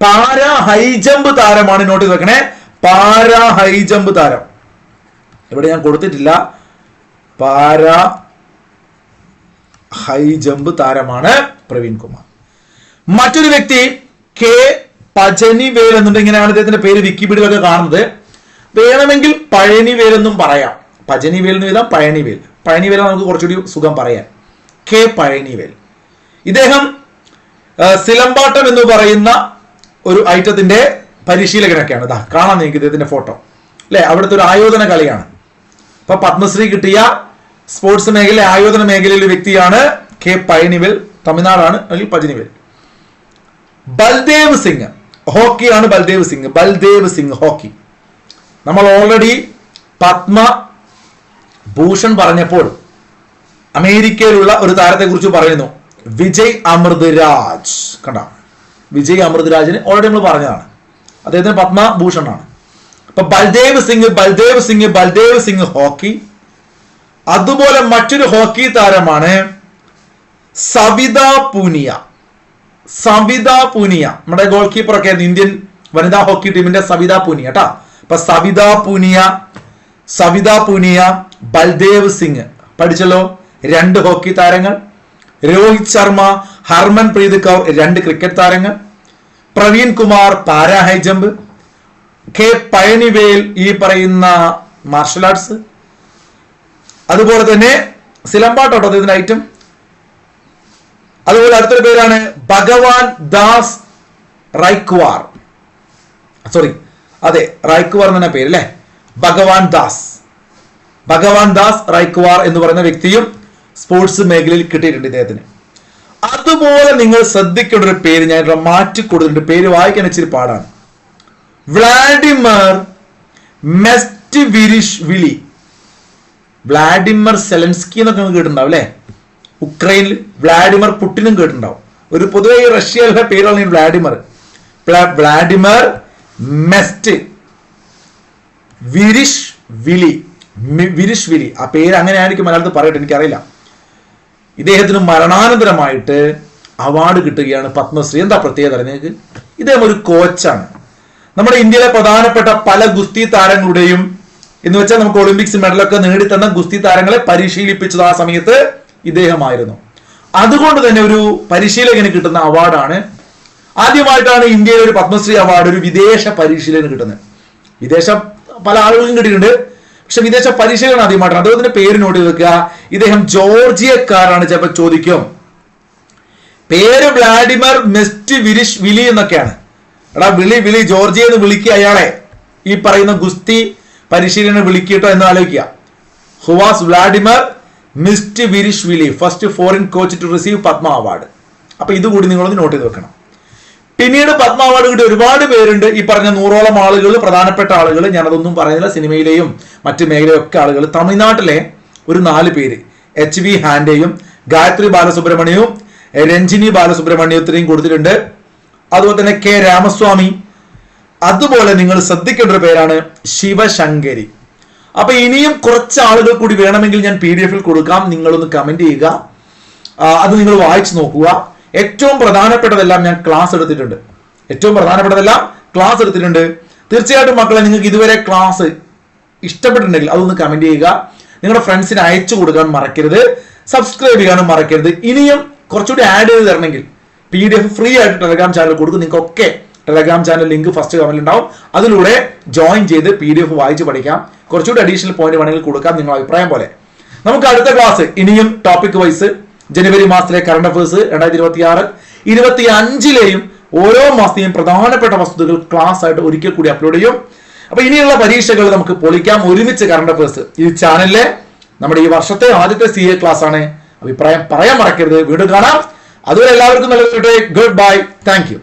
പാരാ ഹൈജമ്പ് താരമാണ്. നോട്ട് ചെയ്ത് വെക്കണേ, പാരാ ഹൈജമ്പ് താരം. ഇവിടെ ഞാൻ കൊടുത്തിട്ടില്ല. പാരാ ഹൈജമ്പ് താരമാണ് പ്രവീൺ കുമാർ. മറ്റൊരു വ്യക്തി K പജനിവേൽ എന്നുണ്ട്, ഇങ്ങനെയാണ് ഇദ്ദേഹത്തിന്റെ പേര് വിക്കിപീഡിയയിലൊക്കെ കാണുന്നത്. വേണമെങ്കിൽ പഴനിവേൽ എന്നും പറയാം. പജനിവേൽ എന്ന് എഴുതാം, പഴനിവേൽ. പഴനിവേൽ നമുക്ക് കുറച്ചുകൂടി സുഖം പറയാൻ. കെ പഴനിവേൽ. ഇദ്ദേഹം സിലമ്പാട്ടം എന്ന് പറയുന്ന ഒരു ഐറ്റത്തിന്റെ പരിശീലകനൊക്കെയാണ്. ഇതാ കാണാൻ നിങ്ങൾക്ക് ഇദ്ദേഹത്തിന്റെ ഫോട്ടോ അല്ലെ. അവിടുത്തെ ഒരു ആയോധന കളിയാണ്. അപ്പൊ പത്മശ്രീ കിട്ടിയ സ്പോർട്സ് മേഖല, ആയോധന മേഖലയിലെ വ്യക്തിയാണ് കെ പഴനിവേൽ. തമിഴ്നാടാണ്, അല്ലെങ്കിൽ പജനിവേൽ. ബൽദേവ് സിംഗ്, ഹോക്കിയാണ് ബൽദേവ് സിംഗ്. ബൽദേവ് സിംഗ് ഹോക്കി. നമ്മൾ ഓൾറെഡി പത്മഭൂഷൺ പറഞ്ഞപ്പോൾ അമേരിക്കയിലുള്ള ഒരു താരത്തെ കുറിച്ച് പറയുന്നു, വിജയ് അമൃതരാജ്. കണ്ട, വിജയ് അമൃതരാജിന് ഓൾറെഡി നമ്മൾ പറഞ്ഞതാണ്. അദ്ദേഹത്തിന് പത്മഭൂഷണാണ്. അപ്പൊ ബൽദേവ് സിംഗ്, ബൽദേവ് സിംഗ്, ബൽദേവ് സിംഗ് ഹോക്കി. അതുപോലെ മറ്റൊരു ഹോക്കി താരമാണ് സവിത പൂനിയ. സവിത പൂനിയ നമ്മുടെ ഗോൾ കീപ്പർ ഒക്കെ ഇന്ത്യൻ വനിതാ ഹോക്കി ടീമിന്റെ സവിത പൂനിയ കേട്ടാ. അപ്പൊ സവിത പൂനിയ, സവിത പൂനിയ, ബൽദേവ് സിംഗ് പഠിച്ചല്ലോ. 2 ഹോക്കി താരങ്ങൾ. രോഹിത് ശർമ്മ, ഹർമൻ പ്രീത് കൗർ 2 ക്രിക്കറ്റ് താരങ്ങൾ. Praveen Kumar para high jump. K Palanivel ഈ പറയുന്ന മാർഷൽ ആർട്സ്. അതുപോലെ തന്നെ സിലമ്പാട്ടോട്ടോ അദ്ദേഹത്തിന്റെ ഐറ്റം. അതുപോലെ അടുത്തൊരു പേരാണ് ഭഗവാൻ ദാസ് റൈക്വാർ. സോറി, അതെ, റൈക്വാർ എന്ന പേര് അല്ലെ. ഭഗവാൻ ദാസ്, ഭഗവാൻ ദാസ് റൈക്വാർ എന്ന് പറയുന്ന വ്യക്തിയും സ്പോർട്സ് മേഖലയിൽ കിട്ടിയിട്ടുണ്ട് ഇദ്ദേഹത്തിന്. അതുപോലെ നിങ്ങൾ ശ്രദ്ധിക്കേണ്ട ഒരു പേര് ഞാൻ മാറ്റി കൊടുത്തിട്ടുണ്ട്. പേര് വായിക്കാൻ ഇച്ചിരി പാടാണ്. വ്ളാഡിമർ മെസ്റ്റ്വിരിഷ്വിലി. വ്ളാഡിമർ സെലൻസ്കി എന്നൊക്കെ നമുക്ക് കേട്ടിട്ടുണ്ടാവും അല്ലെ. ഉക്രൈനിൽ വ്ളാഡിമർ പുടിനും കേട്ടിട്ടുണ്ടാവും. ഒരു പൊതുവെ റഷ്യയിലെ പേരാണ് ഈ വ്ളാഡിമർ. Vladimir must വിരിഷ്വിലി. ആ പേര് അങ്ങനെയായിരിക്കും മലയാളത്തിൽ പറയട്ടെ, എനിക്കറിയില്ല. ഇദ്ദേഹത്തിന് മരണാനന്തരമായിട്ട് അവാർഡ് കിട്ടുകയാണ്, പത്മശ്രീ. എന്താ പ്രത്യേകത നിങ്ങൾക്ക്? ഇദ്ദേഹം ഒരു കോച്ചാണ്. നമ്മുടെ ഇന്ത്യയിലെ പ്രധാനപ്പെട്ട പല ഗുസ്തി താരങ്ങളുടെയും എന്ന് വെച്ചാൽ നമുക്ക് ഒളിമ്പിക്സ് മെഡലൊക്കെ നേടിത്തന്ന ഗുസ്തി താരങ്ങളെ പരിശീലിപ്പിച്ചത് ആ സമയത്ത് ഇദ്ദേഹമായിരുന്നു. അതുകൊണ്ട് തന്നെ ഒരു പരിശീലകന് കിട്ടുന്ന അവാർഡാണ്. ആദ്യമായിട്ടാണ് ഇന്ത്യയിൽ ഒരു പത്മശ്രീ അവാർഡ് ഒരു വിദേശ പരിശീലകന് കിട്ടുന്നത്. വിദേശ പല ആളുകൾക്കും കിട്ടിയിട്ടുണ്ട്, പക്ഷെ വിദേശ പരിശീലനം ആദ്യമായിട്ടാണ്. അദ്ദേഹത്തിന്റെ പേര് നോട്ട് ചെയ്ത് വെക്കുക. ഇദ്ദേഹം ജോർജിയക്കാരാണ്. ചിലപ്പോൾ ചോദിക്കും, പേര് വ്ളാഡിമർ മെസ്റ്റ്വിരിഷ്വിലി എന്നൊക്കെയാണ്. എടാ വിളി ജോർജിയ എന്ന് വിളിക്കുക അയാളെ. ഈ പറയുന്ന ഗുസ്തി പരിശീലനം വിളിക്കട്ടോ എന്ന് ആലോചിക്കുക. Who was Vladimir Mestvirishvili, first foreign coach to receive Padma award. അപ്പൊ ഇതുകൂടി നിങ്ങളൊന്ന് നോട്ട് ചെയ്ത് വെക്കണം. പിന്നീട് പത്മ അവാർഡ് കിട്ടിയ ഒരുപാട് പേരുണ്ട്. ഈ പറഞ്ഞ 100ഓളം ആളുകൾ, പ്രധാനപ്പെട്ട ആളുകൾ. ഞാനതൊന്നും പറയുന്നില്ല. സിനിമയിലെയും മറ്റു മേഖലയൊക്കെ ആളുകൾ. തമിഴ്നാട്ടിലെ ഒരു 4 പേര്, HV ഹാൻഡെയും ഗായത്രി ബാലസുബ്രഹ്മണ്യവും രഞ്ജിനി ബാലസുബ്രഹ്മണ്യത്തിനെയും കൊടുത്തിട്ടുണ്ട്. അതുപോലെ തന്നെ കെ രാമസ്വാമി. അതുപോലെ നിങ്ങൾ ശ്രദ്ധിക്കേണ്ട ഒരു പേരാണ് ശിവശങ്കരി. അപ്പൊ ഇനിയും കുറച്ച് ആളുകൾ കൂടി വേണമെങ്കിൽ ഞാൻ PDF-ൽ കൊടുക്കാം. നിങ്ങളൊന്ന് കമന്റ് ചെയ്യുക, അത് നിങ്ങൾ വായിച്ചു നോക്കുക. ഏറ്റവും പ്രധാനപ്പെട്ടതെല്ലാം ഞാൻ ക്ലാസ് എടുത്തിട്ടുണ്ട്. തീർച്ചയായിട്ടും മക്കളെ, നിങ്ങൾക്ക് ഇതുവരെ ക്ലാസ് ഇഷ്ടപ്പെട്ടിട്ടുണ്ടെങ്കിൽ അതൊന്ന് കമന്റ് ചെയ്യുക. നിങ്ങളുടെ ഫ്രണ്ട്സിന് അയച്ചു കൊടുക്കാൻ മറക്കരുത്. സബ്സ്ക്രൈബ് ചെയ്യാനും മറക്കരുത്. ഇനിയും കുറച്ചുകൂടി ആഡ് ചെയ്ത് തരണമെങ്കിൽ PDF ഫ്രീ ആയിട്ട് ടെലഗ്രാം ചാനൽ കൊടുക്കും. നിങ്ങൾക്കൊക്കെ ടെലഗ്രാം ചാനൽ ലിങ്ക് ഫസ്റ്റ് കമന്റിൽ ഉണ്ടാവും. അതിലൂടെ ജോയിൻ ചെയ്ത് PDF വായിച്ച് പഠിക്കാം. കുറച്ചുകൂടി അഡീഷണൽ പോയിന്റ് വേണമെങ്കിൽ കൊടുക്കാം, നിങ്ങളുടെ അഭിപ്രായം പോലെ. നമുക്ക് അടുത്ത ക്ലാസ് ഇനിയും ടോപ്പിക് വൈസ് ജനുവരി മാസത്തിലെ കറണ്ട് അഫയേഴ്സ് 2026, 2025 ഓരോ മാസത്തെയും പ്രധാനപ്പെട്ട വസ്തുതകൾ ക്ലാസ് ആയിട്ട് ഒരിക്കൽ കൂടി അപ്ലോഡ് ചെയ്യും. അപ്പൊ ഇനിയുള്ള പരീക്ഷകൾ നമുക്ക് പൊളിക്കാം. ഒരുമിച്ച് കറണ്ട് അഫയേഴ്സ് ഈ ചാനലിലെ നമ്മുടെ ഈ വർഷത്തെ ആദ്യത്തെ CA ക്ലാസ് ആണ്. അഭിപ്രായം പറയാൻ മറക്കരുത്. വീണ്ടും കാണാം. അതുവരെ എല്ലാവർക്കും നല്ല ഗുഡ് ബൈ. Thank you.